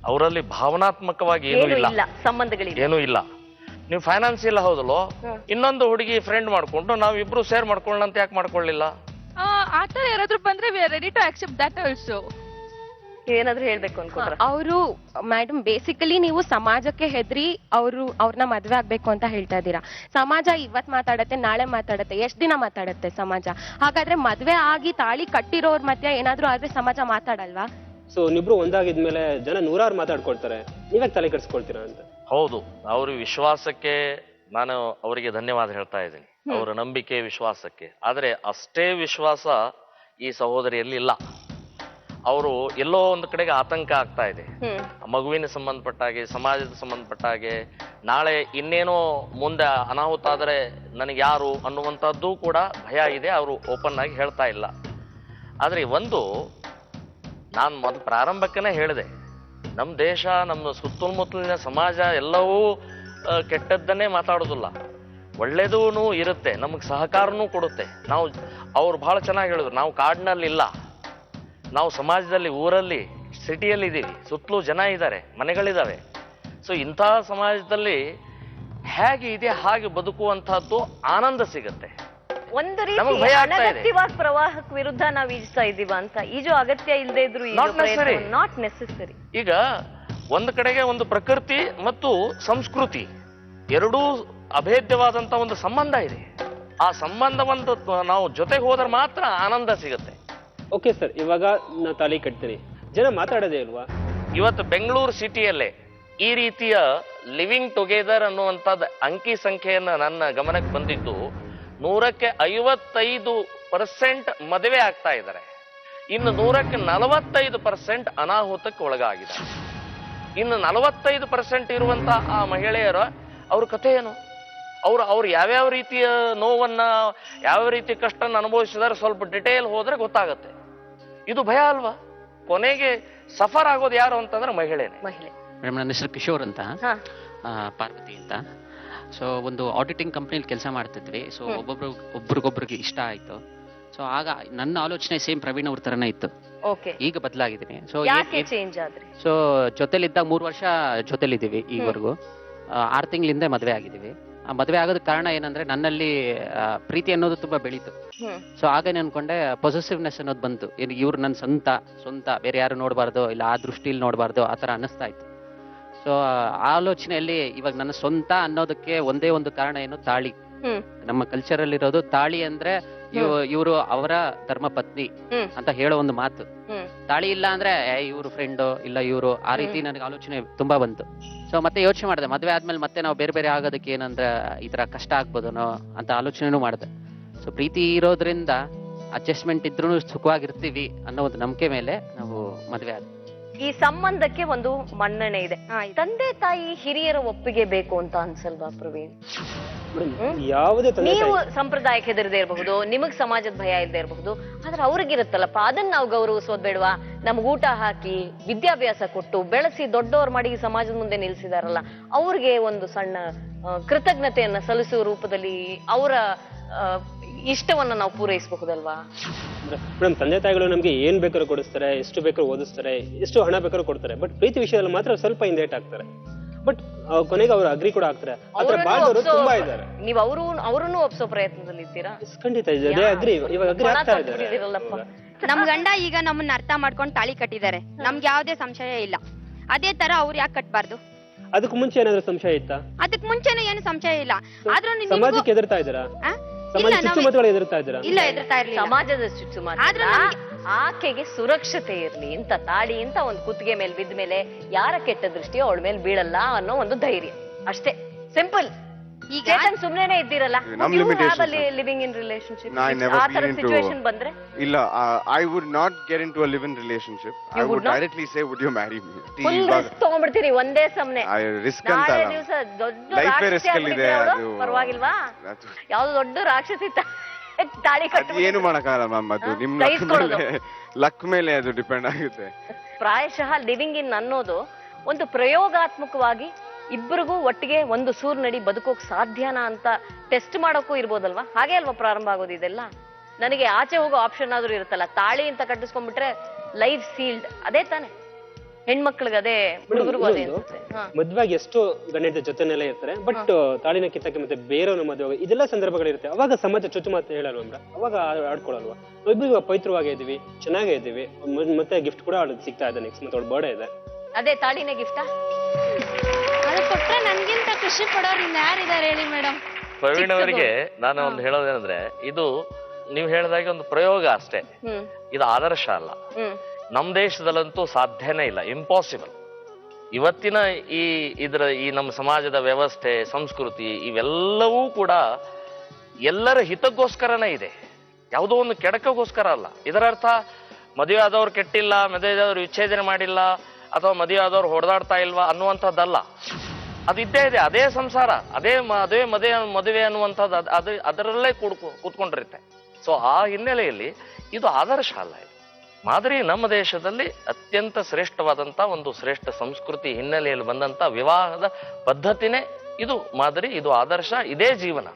S13: ಅವರಲ್ಲಿ ಭಾವನಾತ್ಮಕವಾಗಿ ಏನೂ ಇಲ್ಲ,
S3: ಸಂಬಂಧಗಳಿಲ್ಲ,
S13: ಏನೂ ಇಲ್ಲ. ನೀವು ಫೈನಾನ್ಸಿಯಲ್ ಹೌದಲ್ಲೋ, ಇನ್ನೊಂದು ಹುಡುಗಿ ಫ್ರೆಂಡ್ ಮಾಡ್ಕೊಂಡು ನಾವಿಬ್ರು ಶೇರ್ ಮಾಡ್ಕೊಳ್ಳೋಣ ಅಂತ ಯಾಕೆ ಮಾಡ್ಕೊಳ್ಳಿಲ್ಲ?
S14: ಆತರ ಯಾರಾದ್ರೂ ಬಂದ್ರೆ we are ready to accept that also.
S3: ಏನಾದ್ರೂ ಹೇಳ್ಬೇಕು ಅನ್ಕೊಂಡ್ರ?
S9: ಅವರು ಮೇಡಮ್ ಬೇಸಿಕಲಿ ನೀವು ಸಮಾಜಕ್ಕೆ ಹೆದರಿ ಅವ್ರನ್ನ ಮದ್ವೆ ಆಗ್ಬೇಕು ಅಂತ ಹೇಳ್ತಾ ಇದ್ದೀರಾ. ಸಮಾಜ ಇವತ್ ಮಾತಾಡತ್ತೆ, ನಾಳೆ ಮಾತಾಡತ್ತೆ, ಎಷ್ಟ್ ದಿನ ಮಾತಾಡತ್ತೆ ಸಮಾಜ? ಹಾಗಾದ್ರೆ ಮದ್ವೆ ಆಗಿ ತಾಳಿ ಕಟ್ಟಿರೋರ್ ಮಧ್ಯ ಏನಾದ್ರೂ ಆದ್ರೆ ಸಮಾಜ ಮಾತಾಡಲ್ವಾ?
S8: ಸೊ ನೀವಿಬ್ರು ಒಂದಾಗಿದ್ಮೇಲೆ ಜನ ನೂರಾರು ಮಾತಾಡ್ಕೊಳ್ತಾರೆ, ನೀವ್ಯಾಕೆ ತಲೆ ಕೆಡಿಸ್ಕೊಳ್ತೀರಾ ಅಂತ.
S13: ಹೌದು, ಅವ್ರ ವಿಶ್ವಾಸಕ್ಕೆ ನಾನು ಅವರಿಗೆ ಧನ್ಯವಾದ ಹೇಳ್ತಾ ಇದ್ದೀನಿ, ಅವರ ನಂಬಿಕೆ ವಿಶ್ವಾಸಕ್ಕೆ. ಆದರೆ ಅಷ್ಟೇ ವಿಶ್ವಾಸ ಈ ಸಹೋದರಿಯಲ್ಲಿ ಇಲ್ಲ. ಅವರು ಎಲ್ಲೋ ಒಂದು ಕಡೆಗೆ ಆತಂಕ ಆಗ್ತಾ ಇದೆ, ಮಗುವಿನ ಸಂಬಂಧಪಟ್ಟ ಹಾಗೆ, ಸಮಾಜದ ಸಂಬಂಧಪಟ್ಟ ಹಾಗೆ. ನಾಳೆ ಇನ್ನೇನೋ ಮುಂದೆ ಅನಾಹುತ ಆದರೆ ನನಗೆ ಯಾರು ಅನ್ನುವಂಥದ್ದು ಕೂಡ ಭಯ ಇದೆ. ಅವರು ಓಪನ್ ಆಗಿ ಹೇಳ್ತಾ ಇಲ್ಲ. ಆದರೆ ಒಂದು ನಾನು ಪ್ರಾರಂಭಕ್ಕೇ ಹೇಳಿದೆ, ನಮ್ಮ ದೇಶ, ನಮ್ಮ ಸುತ್ತಮುತ್ತಲಿನ ಸಮಾಜ ಎಲ್ಲವೂ ಕೆಟ್ಟದ್ದನ್ನೇ ಮಾತಾಡೋದಿಲ್ಲ, ಒಳ್ಳೇದೂ ಇರುತ್ತೆ, ನಮಗೆ ಸಹಕಾರನೂ ಕೊಡುತ್ತೆ. ನಾವು ಅವ್ರು ಬಹಳ ಚೆನ್ನಾಗಿ ಹೇಳಿದ್ರು, ನಾವು ಕಾಡಿನಲ್ಲಿಲ್ಲ, ನಾವು ಸಮಾಜದಲ್ಲಿ, ಊರಲ್ಲಿ, ಸಿಟಿಯಲ್ಲಿ ಇದ್ದೀವಿ, ಸುತ್ತಲೂ ಜನ ಇದ್ದಾರೆ, ಮನೆಗಳಿದ್ದಾವೆ. ಸೊ ಇಂತಹ ಸಮಾಜದಲ್ಲಿ ಹೇಗೆ ಇದೆ ಹಾಗೆ ಬದುಕುವಂತಹದ್ದು ಆನಂದ ಸಿಗುತ್ತೆ.
S3: ಒಂದು ರೀತಿ ಅನಗತ್ಯವಾಗಿ ಪ್ರವಾಹಕ್ಕೆ ವಿರುದ್ಧ ನಾವು ಈಜ್ತಾ ಇದೀವ ಅಂತ. ಈಜು ಅಗತ್ಯ ಇಲ್ಲದೆ ಇದ್ರು ನಾಟ್ ನೆಸೆಸರಿ.
S13: ಈಗ ಒಂದು ಕಡೆಗೆ ಒಂದು ಪ್ರಕೃತಿ ಮತ್ತು ಸಂಸ್ಕೃತಿ ಎರಡೂ ಅಭೇದ್ಯವಾದಂತ ಒಂದು ಸಂಬಂಧ ಇದೆ. ಆ ಸಂಬಂಧವನ್ನು ನಾವು ಜೊತೆಗೆ ಹೋದ್ರೆ ಮಾತ್ರ ಆನಂದ ಸಿಗುತ್ತೆ.
S8: ಓಕೆ ಸರ್, ಇವಾಗ ನಾ ತಾಳಿ ಕಟ್ತೀನಿ, ಜನ ಮಾತಾಡೋದೇ ಇಲ್ವಾ?
S13: ಇವತ್ತು ಬೆಂಗಳೂರು ಸಿಟಿಯಲ್ಲೇ ಈ ರೀತಿಯ ಲಿವಿಂಗ್ ಟುಗೆದರ್ ಅನ್ನುವಂಥದ್ದು ಅಂಕಿ ಸಂಖ್ಯೆಯನ್ನು ನನ್ನ ಗಮನಕ್ಕೆ ಬಂದಿದ್ದು, 100ಕ್ಕೆ 55% ಮದುವೆ ಆಗ್ತಾ ಇದ್ದಾರೆ, ಇನ್ನು 100ಕ್ಕೆ 45% ಅನಾಹುತಕ್ಕೆ ಒಳಗಾಗಿದ್ದಾರೆ. ಇನ್ನು 45% ಇರುವಂತಹ ಆ ಮಹಿಳೆಯರ ಅವ್ರ ಕಥೆ ಏನು, ಅವ್ರು ಯಾವ್ಯಾವ ರೀತಿಯ ನೋವನ್ನ, ಯಾವ ರೀತಿ ಕಷ್ಟನ ಅನುಭವಿಸಿದಾರೆ ಸ್ವಲ್ಪ ಡಿಟೇಲ್ ಹೋದ್ರೆ ಗೊತ್ತಾಗತ್ತೆ. ಇದು ಭಯ ಅಲ್ವಾ? ಕೊನೆಗೆ ಸಫರ್ ಆಗೋದು ಯಾರು ಅಂತಂದ್ರೆ ಮಹಿಳೆನೇ.
S16: ಮೇಡಮ್, ನನ್ನ ಹೆಸರು ಕಿಶೋರ್ ಅಂತ, ಪಾರ್ವತಿ ಅಂತ. ಸೊ ಒಂದು ಆಡಿಟಿಂಗ್ ಕಂಪ್ನಿಲಿ ಕೆಲಸ ಮಾಡ್ತಿದ್ವಿ. ಸೊ ಒಬ್ರಿಗೊಬ್ರಿಗೆ ಇಷ್ಟ ಆಯ್ತು. ಸೊ ಆಗ ನನ್ನ ಆಲೋಚನೆ ಸೇಮ್ ಪ್ರವೀಣ್ ಅವ್ರ ತರನೇ ಇತ್ತು. ಈಗ ಬದಲಾಗಿದ್ದೀನಿ. ಸೊ ಜೊತೆಲಿದ್ದಾಗ 3 ವರ್ಷ ಜೊತೆಲಿದ್ದೀವಿ ಈವರೆಗೂ. 6 ತಿಂಗಳಿಂದ ಮದುವೆ ಆಗಿದ್ದೀವಿ. ಆ ಮದುವೆ ಆಗೋದಕ್ಕೆ ಕಾರಣ ಏನಂದ್ರೆ ನನ್ನಲ್ಲಿ ಪ್ರೀತಿ ಅನ್ನೋದು ತುಂಬಾ ಬೆಳೀತು. ಸೊ ಆಗ ಅನ್ಕೊಂಡೆ ಪೊಸೆಸಿವ್ನೆಸ್ ಅನ್ನೋದು ಬಂತು. ಇವ್ರು ನನ್ನ ಸ್ವಂತ ಬೇರೆ ಯಾರು ನೋಡಬಾರ್ದು, ಇಲ್ಲ ಆ ದೃಷ್ಟಿಲಿ ನೋಡಬಾರ್ದು, ಆ ಥರ ಅನ್ನಿಸ್ತಾ ಇತ್ತು. ಸೊ ಆಲೋಚನೆಯಲ್ಲಿ ಇವಾಗ ನನ್ನ ಸ್ವಂತ ಅನ್ನೋದಕ್ಕೆ ಒಂದೇ ಒಂದು ಕಾರಣ ಏನು, ತಾಳಿ. ನಮ್ಮ ಕಲ್ಚರ್ ಅಲ್ಲಿ ಇರೋದು ತಾಳಿ ಅಂದ್ರೆ ಇವರು ಅವರ ಧರ್ಮ ಪತ್ನಿ ಅಂತ ಹೇಳೋ ಒಂದು ಮಾತು. ತಾಳಿ ಇಲ್ಲ ಅಂದ್ರೆ ಇವ್ರು ಫ್ರೆಂಡು, ಇಲ್ಲ ಇವರು, ಆ ರೀತಿ ನನಗೆ ಆಲೋಚನೆ ತುಂಬಾ ಬಂತು. ಸೊ ಮತ್ತೆ ಯೋಚನೆ ಮಾಡಿದೆ, ಮದ್ವೆ ಆದ್ಮೇಲೆ ಮತ್ತೆ ನಾವು ಬೇರೆ ಬೇರೆ ಆಗೋದಕ್ಕೆ ಏನಂದ್ರೆ ಈ ತರ ಕಷ್ಟ ಆಗ್ಬೋದನೋ ಅಂತ ಆಲೋಚನೆನೂ ಮಾಡಿದೆ. ಸೊ ಪ್ರೀತಿ ಇರೋದ್ರಿಂದ ಅಡ್ಜಸ್ಟ್ಮೆಂಟ್ ಇದ್ರೂ ಸುಖವಾಗಿರ್ತೀವಿ ಅನ್ನೋ ಒಂದು ನಂಬಿಕೆ ಮೇಲೆ ನಾವು ಮದ್ವೆ ಆದ್ವಿ.
S3: ಈ ಸಂಬಂಧಕ್ಕೆ ಒಂದು ಮನ್ನಣೆ ಇದೆ. ತಂದೆ ತಾಯಿ ಹಿರಿಯರ ಒಪ್ಪಿಗೆ ಬೇಕು ಅಂತ ಅನ್ಸಲ್ವಾ ಪ್ರವೀಣ್? ನೀವು ಸಂಪ್ರದಾಯಕ್ಕೆ ಹೆದರದೇ ಇರಬಹುದು, ನಿಮಗ್ ಸಮಾಜದ ಭಯ ಇಲ್ಲದೆ ಇರಬಹುದು, ಆದ್ರೆ ಅವ್ರಿಗಿರುತ್ತಲ್ಲಪ್ಪ, ಅದನ್ನ ನಾವು ಗೌರವಿಸೋದ್ ಬೇಡವಾ? ನಮ್ಗ್ ಊಟ ಹಾಕಿ ವಿದ್ಯಾಭ್ಯಾಸ ಕೊಟ್ಟು ಬೆಳೆಸಿ ದೊಡ್ಡವ್ರ ಮಾಡಿ ಸಮಾಜದ ಮುಂದೆ ನಿಲ್ಸಿದಾರಲ್ಲ, ಅವ್ರಿಗೆ ಒಂದು ಸಣ್ಣ ಕೃತಜ್ಞತೆಯನ್ನ ಸಲ್ಲಿಸುವ ರೂಪದಲ್ಲಿ ಅವರ ಇಷ್ಟವನ್ನ ನಾವು ಪೂರೈಸಬಹುದಲ್ವಾ?
S8: ಮೇಡಮ್, ತಂದೆ ತಾಯಿಗಳು ನಮ್ಗೆ ಏನ್ ಬೇಕಾದ್ರೂ ಕೊಡಿಸ್ತಾರೆ, ಎಷ್ಟು ಬೇಕಾದ್ರೂ ಓದಿಸ್ತಾರೆ, ಎಷ್ಟು ಹಣ ಬೇಕಾದ್ರೂ ಕೊಡ್ತಾರೆ. ಬಟ್ ಪ್ರೀತಿ ವಿಷಯದಲ್ಲಿ ಮಾತ್ರ ಸ್ವಲ್ಪ ಹಿಂದೇಟ್ ಆಗ್ತಾರೆ. ಬಟ್ ಕೊನೆಗೆ ಅವ್ರು ಅಗ್ರಿ ಕೂಡ ಆಗ್ತಾರೆ. ತುಂಬಾ ಇದ್ದಾರೆ.
S3: ನೀವು ಅವರನ್ನು ಒಪ್ಸೋ ಪ್ರಯತ್ನದಲ್ಲಿ ಇದ್ದೀರಾ?
S8: ಖಂಡಿತ ಅಗ್ರಿ ಆಗ್ತಾ ಇದ್ದಾರೆ.
S17: ನಮ್ ಗಂಡ ಈಗ ನಮ್ಮನ್ನ ಅರ್ಥ ಮಾಡ್ಕೊಂಡು ತಾಳಿ ಕಟ್ಟಿದ್ದಾರೆ, ನಮ್ಗೆ ಯಾವ್ದೇ ಸಂಶಯ ಇಲ್ಲ. ಅದೇ ತರ ಅವ್ರು ಯಾಕೆ ಕಟ್ಬಾರ್ದು?
S8: ಅದಕ್ಕೆ ಮುಂಚೆ ಏನಾದ್ರು ಸಂಶಯ ಇತ್ತಾ?
S17: ಅದಕ್ಕೆ ಮುಂಚೆನೂ ಏನು ಸಂಶಯ ಇಲ್ಲ. ಆದ್ರೂ
S8: ಸಮಾಜಕ್ಕೆ ಎದುರ್ತಾ ಇದ್ದೀರಾ? ಚುಚ್ಚುಮತಗಳು ಎದುರ್ತಾ ಇದ್ದೀರಾ?
S17: ಇಲ್ಲ, ಎದುರ್ತಾ ಇರ್ಲಿಲ್ಲ.
S3: ಸಮಾಜದ ಚುಚ್ಚುಮತ, ಆಕೆಗೆ ಸುರಕ್ಷತೆ ಇರ್ಲಿ ಅಂತ ತಾಳಿ ಅಂತ ಒಂದು ಕುತ್ತಿಗೆ ಮೇಲೆ ಬಿದ್ದ ಮೇಲೆ ಯಾರ ಕೆಟ್ಟ ದೃಷ್ಟಿಯೋ ಅವಳ ಮೇಲೆ ಬೀಳಲ್ಲ ಅನ್ನೋ ಒಂದು ಧೈರ್ಯ ಅಷ್ಟೇ. ಸಿಂಪಲ್. ಚೇತನ್ ಸುಮ್ನೆನೆ ಇದ್ದೀರಲ್ಲ, ಲಿವಿಂಗ್ ಇನ್ ರಿಲೇಶನ್ಶಿಪ್ ಆ ತರ ಸಿಚುವೇಶನ್ ಬಂದ್ರೆ?
S10: ಇಲ್ಲ, I would not get into a live in relationship. I would directly say would you marry me?
S3: Full risk ತಗೊಂಡ್ಬಿಡ್ತೀರಿ ಒಂದೇ ಸಮನೆ.
S10: ರಿಸ್ಕ್ ಅಂತ ಅಲ್ಲ,
S3: ದಿವಸ ದೊಡ್ಡ
S10: ಲೈಫ್ ರಿಸ್ಕ್ ಅಲ್ಲಿ ಇದೆ. ಅದು
S3: ಪರವಾಗಿಲ್ವಾ? ಯಾವ್ದು ದೊಡ್ಡ ರಾಕ್ಷಸಿ ತಾಳಿ ಕಟ್ಟಿ
S10: ಏನು ಮಾಡಕ್ಕಾಗಲ್ಲ ಮ್ಯಾಮ್. ಅದು ನಿಮ್ ಲಕ್ ಮೇಲೆ ಅದು ಡಿಪೆಂಡ್ ಆಗುತ್ತೆ.
S3: ಪ್ರಾಯಶಃ ಲಿವಿಂಗ್ ಇನ್ ಅನ್ನೋದು ಒಂದು ಪ್ರಯೋಗಾತ್ಮಕವಾಗಿ ಇಬ್ಬರಿಗೂ ಒಟ್ಟಿಗೆ ಒಂದು ಸೂರ್ನಡಿ ಬದುಕೋಕ್ ಸಾಧ್ಯನಾ ಅಂತ ಟೆಸ್ಟ್ ಮಾಡೋಕ್ಕೂ ಇರ್ಬೋದಲ್ವಾ? ಹಾಗೆ ಅಲ್ವಾ ಪ್ರಾರಂಭ ಆಗೋದು ಇದೆಲ್ಲ? ನನಗೆ ಆಚೆ ಹೋಗೋ ಆಪ್ಷನ್ ಆದ್ರೂ ಇರುತ್ತಲ್ಲ, ತಾಳಿ ಅಂತ ಕಟ್ಟಿಸ್ಕೊಂಡ್ಬಿಟ್ರೆ ಲೈಫ್ ಸೀಲ್ಡ್, ಅದೇ ತಾನೆ? ಹೆಣ್ಮಕ್ಳಿಗೆ ಅದೇ, ಹುಡುಗರಿಗೂ ಅದೇ ಅನ್ಸುತ್ತೆ.
S8: ಮದ್ವೆಗೆ ಎಷ್ಟು ಗಂಡ ಜೊತೆನೆಲ್ಲ ಇರ್ತಾರೆ, ಬಟ್ ತಾಳಿನ ಕಿತ್ತಕ್ಕೆ ಮತ್ತೆ ಬೇರೆಯವ್ರ ಮದುವೆ ಇದೆಲ್ಲ ಸಂದರ್ಭಗಳಿರುತ್ತೆ. ಅವಾಗ ಸಮಾಜ ಚುಚ್ಚು ಮಾತು ಹೇಳಲ್ವ ಮೇಡಮ್? ಅವಾಗ ಆಡ್ಕೊಳಲ್ವಾ? ಇಬ್ಬರು ಪವಿತ್ರವಾಗೇ ಇದೀವಿ, ಚೆನ್ನಾಗೇ ಇದೀವಿ, ಮತ್ತೆ ಗಿಫ್ಟ್ ಕೂಡ ಅವಳಿಗೆ ಸಿಗ್ತಾ ಇದೆ. ನೆಕ್ಸ್ಟ್ ಮತ್ತೆ ಅವಳ ಬರ್ಡೇ ಇದೆ,
S3: ಅದೇ ತಾಳಿನ ಗಿಫ್ಟಾ?
S5: ಅದು ಕೊಟ್ರೆ ನನ್ಗಿಂತ ಖುಷಿ ಪಡೋರು ಇನ್ಯಾರಿದ್ದಾರೆ ಹೇಳಿ ಮೇಡಮ್?
S13: ಪ್ರವೀಣ್ ಅವರಿಗೆ ನಾನು ಒಂದು ಹೇಳೋದೇನಂದ್ರೆ, ಇದು ನೀವು ಹೇಳಿದಾಗೆ ಒಂದು ಪ್ರಯೋಗ ಅಷ್ಟೇ, ಇದು ಆದರ್ಶ ಅಲ್ಲ. ನಮ್ಮ ದೇಶದಲ್ಲಂತೂ ಸಾಧ್ಯನೇ ಇಲ್ಲ, ಇಂಪಾಸಿಬಲ್. ಇವತ್ತಿನ ಈ ನಮ್ಮ ಸಮಾಜದ ವ್ಯವಸ್ಥೆ, ಸಂಸ್ಕೃತಿ ಇವೆಲ್ಲವೂ ಕೂಡ ಎಲ್ಲರ ಹಿತಕ್ಕೋಸ್ಕರನೇ ಇದೆ, ಯಾವುದೋ ಒಂದು ಕೆಡಕಗೋಸ್ಕರ ಅಲ್ಲ. ಇದರ ಅರ್ಥ ಮದುವೆ ಆದವ್ರು ಕೆಟ್ಟಿಲ್ಲ, ಮದುವೆ ಆದವ್ರು ವಿಚ್ಛೇದನೆ ಮಾಡಿಲ್ಲ, ಅಥವಾ ಮದುವೆ ಆದವ್ರು ಹೊಡೆದಾಡ್ತಾ ಇಲ್ವಾ ಅನ್ನುವಂಥದ್ದಲ್ಲ. ಅದು ಇದ್ದೇ ಇದೆ, ಅದೇ ಸಂಸಾರ, ಅದೇ ಮದುವೆ ಅನ್ನುವಂಥದ್ದು ಅದರಲ್ಲೇ ಕೂತ್ಕೊಂಡಿರುತ್ತೆ. ಸೊ ಆ ಹಿನ್ನೆಲೆಯಲ್ಲಿ ಇದು ಆದರ್ಶ ಅಲ್ಲ, ಇದು ಮಾದರಿ. ನಮ್ಮ ದೇಶದಲ್ಲಿ ಅತ್ಯಂತ ಶ್ರೇಷ್ಠವಾದಂಥ ಒಂದು ಶ್ರೇಷ್ಠ ಸಂಸ್ಕೃತಿ ಹಿನ್ನೆಲೆಯಲ್ಲಿ ಬಂದಂಥ ವಿವಾಹದ ಪದ್ಧತಿನೇ ಇದು ಮಾದರಿ, ಇದು ಆದರ್ಶ, ಇದೇ ಜೀವನ.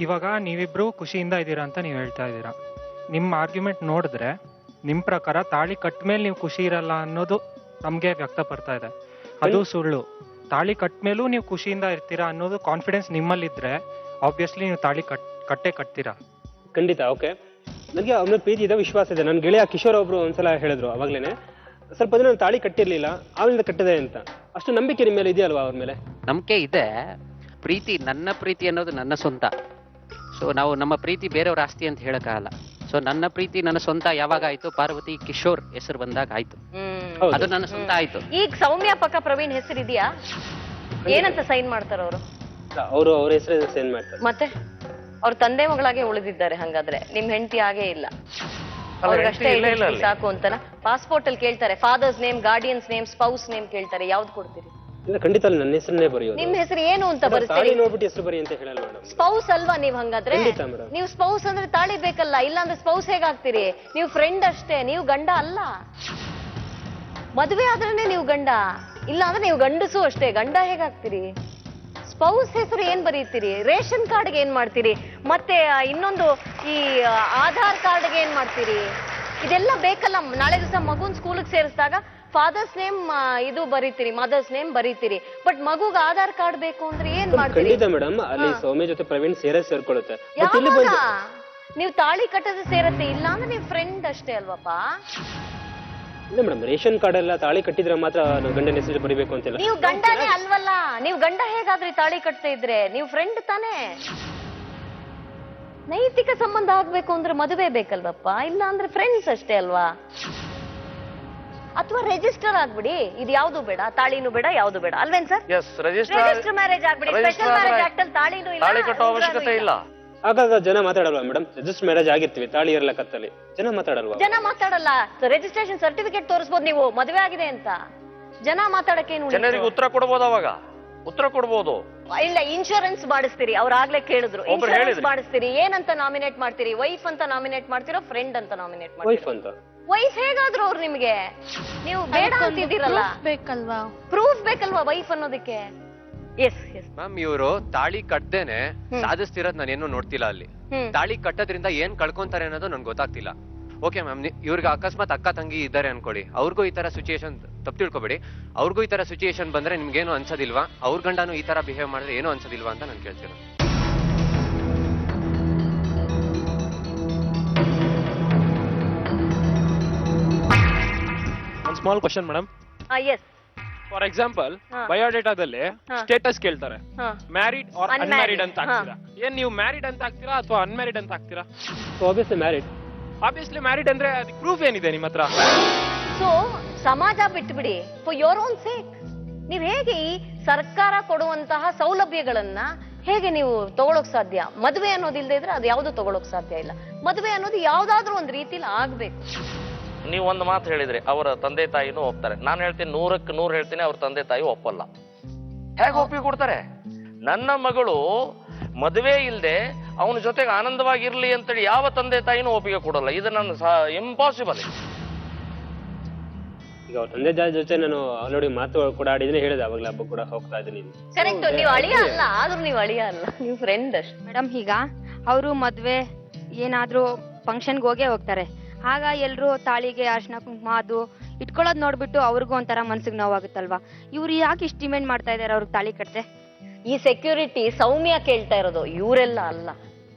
S18: ಇವಾಗ ನೀವಿಬ್ರು ಖುಷಿಯಿಂದ ಇದ್ದೀರಾ ಅಂತ ನೀವು ಹೇಳ್ತಾ ಇದ್ದೀರಾ. ನಿಮ್ಮ ಆರ್ಗ್ಯುಮೆಂಟ್ ನೋಡಿದ್ರೆ ನಿಮ್ಮ ಪ್ರಕಾರ ತಾಳಿ ಕಟ್ಟ ಮೇಲೆ ನೀವು ಖುಷಿ ಇರಲ್ಲ ಅನ್ನೋದು ನಮಗೆ ವ್ಯಕ್ತಪಡ್ತಾ ಇದೆ. ಅದು ಸುಳ್ಳು. ತಾಳಿ ಕಟ್ಟ ಮೇಲೂ ನೀವು ಖುಷಿಯಿಂದ ಇರ್ತೀರಾ ಅನ್ನೋದು ಕಾನ್ಫಿಡೆನ್ಸ್ ನಿಮ್ಮಲ್ಲಿದ್ರೆ ಆಬ್ವಿಯಸ್ಲಿ ನೀವು ತಾಳಿ ಕಟ್ಟೇ ಕಟ್ತೀರಾ.
S8: ಖಂಡಿತ. ಓಕೆ, ನನಗೆ ಅವ್ರ ಪ್ರೀತಿ ಇದೆ, ವಿಶ್ವಾಸ ಇದೆ. ನನ್ನ ಗೆಳೆಯ ಕಿಶೋರ್ ಒಬ್ರು ಒಂದ್ಸಲ ಹೇಳಿದ್ರು ಅವಾಗ್ಲೇನೆ, ಸ್ವಲ್ಪ ದಿನ ನಾನು ತಾಳಿ ಕಟ್ಟಿರ್ಲಿಲ್ಲ, ಆಮೇಲೆ ಕಟ್ಟಿದೆ ಅಂತ. ಅಷ್ಟು ನಂಬಿಕೆ ನಿಮ್ಮ ಮೇಲೆ ಇದೆಯಲ್ವಾ ಅವ್ರ ಮೇಲೆ?
S16: ನಂಬಿಕೆ ಇದೆ. ಪ್ರೀತಿ, ನನ್ನ ಪ್ರೀತಿ ಅನ್ನೋದು ನನ್ನ ಸ್ವಂತ. ಸೊ ನಾವು ನಮ್ಮ ಪ್ರೀತಿ ಬೇರೆಯವ್ರ ಆಸ್ತಿ ಅಂತ ಹೇಳಕ್ಕಾಗಲ್ಲ. ಸೊ ನನ್ನ ಪ್ರೀತಿ ನನ್ನ ಸ್ವಂತ ಯಾವಾಗ ಆಯ್ತು? ಪಾರ್ವತಿ ಕಿಶೋರ್ ಹೆಸರು ಬಂದಾಗ ಆಯ್ತು, ಅದು ನನ್ನ ಸ್ವಂತ ಆಯ್ತು.
S3: ಈಗ ಸೌಮ್ಯ ಪಕ್ಕ ಪ್ರವೀಣ್ ಹೆಸರು ಇದೆಯಾ? ಏನಂತ ಸೈನ್ ಮಾಡ್ತಾರ ಅವರು?
S8: ಅವ್ರ ಹೆಸರು ಸೈನ್ ಮಾಡ್ತಾರೆ.
S3: ಮತ್ತೆ ಅವ್ರ ತಂದೆ ಮಗಳಾಗೆ ಉಳಿದಿದ್ದಾರೆ. ಹಂಗಾದ್ರೆ ನಿಮ್ ಹೆಂಡತಿ ಆಗೇ ಇಲ್ಲ, ಅವ್ರಿಗಷ್ಟೇ ಸಾಕು ಅಂತನ? ಪಾಸ್ಪೋರ್ಟ್ ಅಲ್ಲಿ ಕೇಳ್ತಾರೆ father's name, guardians name, spouse name ಕೇಳ್ತಾರೆ, ಯಾವ್ದು ಕೊಡ್ತೀರಿ?
S8: ಇಲ್ಲ, ಖಂಡಿತ ನನ್ನ ಹೆಸರನ್ನೇ ಬರೆಯೋದು.
S3: ನಿಮ್ ಹೆಸರು ಏನು ಅಂತ ಬರ್ತೀರಿ?
S8: ನೋಡ್ಬಿಟ್ಟು ಹೆಸರು ಬರಿ ಅಂತ ಹೇಳಲ್ಲ ಮೇಡಮ್.
S3: ಸ್ಪೌಸ್ ಅಲ್ವಾ ನೀವ್? ಹಂಗಾದ್ರೆ ನೀವು ಸ್ಪೌಸ್ ಅಂದ್ರೆ ತಾಳಿ ಬೇಕಲ್ಲ, ಇಲ್ಲ ಅಂದ್ರೆ ಸ್ಪೌಸ್ ಹೇಗಾಗ್ತೀರಿ? ನೀವು ಫ್ರೆಂಡ್ ಅಷ್ಟೇ, ನೀವು ಗಂಡ ಅಲ್ಲ. ಮದುವೆ ಆದ್ರೇನೆ ನೀವು ಗಂಡ, ಇಲ್ಲ ಅಂದ್ರೆ ನೀವು ಗಂಡಸು ಅಷ್ಟೇ, ಗಂಡ ಹೇಗಾಗ್ತೀರಿ? ಸ್ಪೌಸ್ ಹೆಸರು ಏನ್ ಬರೀತೀರಿ? ರೇಷನ್ ಕಾರ್ಡ್ಗೆ ಏನ್ ಮಾಡ್ತೀರಿ? ಮತ್ತೆ ಇನ್ನೊಂದು ಈ ಆಧಾರ್ ಕಾರ್ಡ್ಗೆ ಏನ್ ಮಾಡ್ತೀರಿ? ಇದೆಲ್ಲ ಬೇಕಲ್ಲ. ನಾಳೆ ದಿವಸ ಮಗುನ್ ಸ್ಕೂಲಿಗೆ ಸೇರಿಸಿದಾಗ ಫಾದರ್ಸ್ ನೇಮ್ ಇದು ಬರೀತೀರಿ, ಮದರ್ಸ್ ನೇಮ್ ಬರೀತೀರಿ, ಬಟ್ ಮಗುಗ ಆಧಾರ್ ಕಾರ್ಡ್ ಬೇಕು ಅಂದ್ರೆ ಏನ್ ಮಾಡ್ತೀರಿ?
S8: ಖಂಡಿತ ಮೇಡಮ್, ಅಲ್ಲಿ ಸೌಮ್ಯ ಜೊತೆ ಪ್ರವೀಣ್ ಸೇರ್ಕೊಳ್ಳುತ್ತೆ.
S3: ನೀವು ತಾಳಿ ಕಟ್ಟೋದು ಸೇರತ್ತೆ, ಇಲ್ಲ ಅಂದ್ರೆ ನೀವು ಫ್ರೆಂಡ್ ಅಷ್ಟೇ ಅಲ್ವಪ್ಪ?
S8: ಇಲ್ಲ ಮೇಡಮ್, ರೇಷನ್ ಕಾರ್ಡ್ ಎಲ್ಲ ತಾಳಿ ಕಟ್ಟಿದ್ರೆ ಮಾತ್ರ ಗಂಡನ ಹೆಸರು ಬರಿಬೇಕು ಅಂತಿಲ್ಲ.
S3: ನೀವು ಗಂಡನೇ ಅಲ್ವಲ್ಲ, ನೀವು ಗಂಡ ಹೇಗಾದ್ರಿ ತಾಳಿ ಕಟ್ತಾ ಇದ್ರೆ? ನೀವು ಫ್ರೆಂಡ್ ತಾನೇ. ನೈತಿಕ ಸಂಬಂಧ ಆಗ್ಬೇಕು ಅಂದ್ರೆ ಮದುವೆ ಬೇಕಲ್ವಪ್ಪ, ಇಲ್ಲ ಅಂದ್ರೆ ಫ್ರೆಂಡ್ಸ್ ಅಷ್ಟೇ ಅಲ್ವಾ? ಅಥವಾ ರಿಜಿಸ್ಟರ್ ಆಗ್ಬಿಡಿ, ಇದು ಯಾವ್ದು ಬೇಡ, ತಾಳಿನೂ ಬೇಡ, ಯಾವ್ದು ಬೇಡ, ಅಲ್ವೇನ್ ಸರ್? ರಿಜಿಸ್ಟರ್ ಮ್ಯಾರೇಜ್ ಆಗ್ಬಿಡಿ. ಸ್ಪೆಷಲ್ ಮ್ಯಾರೇಜ್ ಆಕ್ಟ್ ಅಲ್ಲಿ ತಾಳಿನೂ ಇಲ್ಲ,
S13: ತಾಳಿ ಕಟ್ಟೋ ಅವಶ್ಯಕತೆ ಇಲ್ಲ.
S8: ಆಗಾಗ ಜನ ಮಾತಾಡಲ್ವಾ ಮೇಡಮ್? ರಿಜಿಸ್ಟರ್ ಮ್ಯಾರೇಜ್ ಆಗಿರ್ತೀವಿ, ತಾಳಿ ಇರಲ್ಲ ಕತ್ತಲ್ಲಿ, ಜನ ಮಾತಾಡಲ್ವಾ?
S3: ಜನ ಮಾತಾಡಲ್ಲ. ರಿಜಿಸ್ಟ್ರೇಷನ್ ಸರ್ಟಿಫಿಕೇಟ್ ತೋರಿಸಬಹುದು ನೀವು ಮದುವೆ ಆಗಿದೆ ಅಂತ. ಜನ ಮಾತಾಡಕ್ಕೆ ಏನು?
S13: ಜನರಿಗೆ ಉತ್ತರ ಕೊಡಬಹುದು, ಅವಾಗ ಉತ್ತರ ಕೊಡಬಹುದು.
S3: ಇಲ್ಲ, ಇನ್ಶೂರೆನ್ಸ್ ಮಾಡಿಸ್ತೀರಿ, ಅವ್ರು ಆಗ್ಲೇ ಕೇಳಿದ್ರು. ಇನ್ಶೂರೆನ್ಸ್ ಮಾಡಿಸ್ತೀರಿ, ಏನಂತ ನಾಮಿನೇಟ್ ಮಾಡ್ತೀರಿ? ವೈಫ್ ಅಂತ ನಾಮಿನೇಟ್ ಮಾಡ್ತೀರೋ, ಫ್ರೆಂಡ್ ಅಂತ ನಾಮಿನೇಟ್ ಮಾಡ್ತೀರಿ?
S8: ವೈಫ್ ಅಂತ.
S3: ವೈಫ್ ಹೇಗಾದ್ರು ಅವ್ರು ನಿಮ್ಗೆ? ನೀವು ಬೇಡ ಅಂತಿದ್ದೀರಲ್ಲ,
S5: ಬೇಕಲ್ವಾ?
S3: ಪ್ರೂಫ್ ಬೇಕಲ್ವಾ ವೈಫ್ ಅನ್ನೋದಕ್ಕೆ? ಎಸ್ ಎಸ್
S19: ಮ್ಯಾಮ್, ಇವರು ತಾಳಿ ಕಟ್ಟದೇನೆ ಸಾಧಿಸ್ತಿರೋದ್ ನಾನೇನು ನೋಡ್ತಿಲ್ಲ ಅಲ್ಲಿ. ತಾಳಿ ಕಟ್ಟೋದ್ರಿಂದ ಏನ್ ಕಳ್ಕೊಂತಾರೆ ಅನ್ನೋದು ನನ್ಗೆ ಗೊತ್ತಾಗ್ತಿಲ್ಲ. ಓಕೆ ಮ್ಯಾಮ್, ಇವ್ರಿಗೆ ಅಕಸ್ಮಾತ್ ಅಕ್ಕ ತಂಗಿ ಇದ್ದಾರೆ ಅನ್ಕೊಳ್ಳಿ, ಅವ್ರಿಗೂ ಈ ತರ ಸಿಚುಯೇಷನ್, ತಪ್ಪು ತಿಳ್ಕೊಬೇಡಿ, ಅವ್ರಿಗೂ ಈ ತರ ಸಿಚುಯೇಷನ್ ಬಂದ್ರೆ ನಿಮ್ಗೇನು ಅನ್ಸೋದಿಲ್ವಾ? ಅವ್ರ ಗಂಡನು ಈ ತರ ಬಿಹೇವ್ ಮಾಡಿದ್ರೆ ಏನು ಅನ್ಸೋದಿಲ್ವಾ ಅಂತ ನಾನು ಕೇಳ್ತೀನಿ.
S12: ಒಂದು small question madam.
S3: Yes.
S12: For example, ಬಯೋಡೇಟಾದಲ್ಲಿ ಸ್ಟೇಟಸ್ ಕೇಳ್ತಾರೆ, ಮ್ಯಾರಿಡ್ ಆರ್ ಅನ್ಮ್ಯಾರಿಡ್ ಅಂತ ಹಾಕ್ತೀರಾ? ಏನ್ ನೀವು ಮ್ಯಾರಿಡ್ ಅಂತ ಹಾಕ್ತೀರಾ ಅಥವಾ ಅನ್ಮ್ಯಾರಿಡ್ ಅಂತ ಹಾಕ್ತೀರಾ?
S8: Obviously married.
S12: ಆಬ್ವಿಯಸ್ಲಿ ಮ್ಯಾರಿಡ್ ಅಂದ್ರೆ ಅದಕ್ಕೆ ಪ್ರೂಫ್ ಏನಿದೆ ನಿಮ್ಮ ಹತ್ರ?
S3: ಸೊ ಸಮಾಜ ಬಿಟ್ಬಿಡಿ, ಫಾರ್ ಯೋರ್ ಓನ್ ಸೇಕ್. ನೀವ್ ಹೇಗೆ ಈ ಸರ್ಕಾರ ಕೊಡುವಂತಹ ಸೌಲಭ್ಯಗಳನ್ನ ಹೇಗೆ ನೀವು ತಗೊಳಕ್ ಸಾಧ್ಯ? ಮದುವೆ ಅನ್ನೋದಿಲ್ದೇ ಇದ್ರೆ ಅದು ಯಾವ್ದು ತಗೊಳಕ್ ಸಾಧ್ಯ ಇಲ್ಲ. ಮದುವೆ ಅನ್ನೋದು ಯಾವ್ದಾದ್ರೂ ಒಂದ್ ರೀತಿಲಿ ಆಗ್ಬೇಕು.
S13: ನೀವು ಒಂದು ಮಾತು ಹೇಳಿದ್ರಿ, ಅವರ ತಂದೆ ತಾಯಿನೂ ಒಪ್ತಾರೆ. ನಾನು ಹೇಳ್ತೀನಿ 100ಕ್ಕೆ 100 ಹೇಳ್ತೀನಿ, ಅವ್ರ ತಂದೆ ತಾಯಿ ಒಪ್ಪಲ್ಲ. ಹೇಗೆ ಒಪ್ಪಿಗೆ ಕೊಡ್ತಾರೆ? ನನ್ನ ಮಗಳು ಮದುವೆ ಇಲ್ಲದೆ ಅವನ ಜೊತೆಗೆ ಆನಂದವಾಗಿರ್ಲಿ ಅಂತೇಳಿ ಯಾವ ತಂದೆ ತಾಯಿನೂ ಒಪ್ಪಿಗೆ ಕೊಡಲ್ಲ. ಇದು ನನ್ನ ಇಂಪಾಸಿಬಲ್.
S8: ಈಗ ಅವ್ರ ತಂದೆ ತಾಯಿ ಜೊತೆ ನಾನು ಆಲ್ರೆಡಿ ಮಾತು ಕೂಡ ಆಡಿದ್ರೆ ಹೇಳಿದೆ, ಅವಾಗಲೇ ಹಬ್ಬ ಕೂಡ ಹೋಗ್ತಾ ಇದ್ದೀನಿ.
S3: ಕರೆಕ್ಟ್, ನೀವು ಅಳಿಯ ಅಲ್ಲ, ಆದ್ರೂ ನೀವು ಅಳಿಯ ಅಲ್ಲ, ನೀವು ಫ್ರೆಂಡ್ ಅಷ್ಟೇ.
S17: ಮೇಡಮ್, ಈಗ ಅವರು ಮದ್ವೆ ಏನಾದ್ರೂ ಫಂಕ್ಷನ್ಗೆ ಹೋಗೇ ಹೋಗ್ತಾರೆ. ಆಗ ಎಲ್ರು ತಾಳಿಗೆ ಅರ್ಶಿನ ಕುಂಕುಮ ಅದು ಇಟ್ಕೊಳ್ಳೋದ್ ನೋಡ್ಬಿಟ್ಟು ಅವ್ರಿಗೂ ಒಂಥರ ಮನ್ಸಿಗೆ ನೋವಾಗುತ್ತಲ್ವಾ. ಇವ್ರು ಯಾಕೆ ಇಷ್ಟು ಡಿಮ್ಯಾಂಡ್ ಮಾಡ್ತಾ ಇದಾರೆ ಅವ್ರಿಗೆ ತಾಳಿ ಕಟ್ತೆ?
S3: ಈ ಸೆಕ್ಯೂರಿಟಿ ಸೌಮ್ಯ ಕೇಳ್ತಾ ಇರೋದು, ಇವರೆಲ್ಲ ಅಲ್ಲ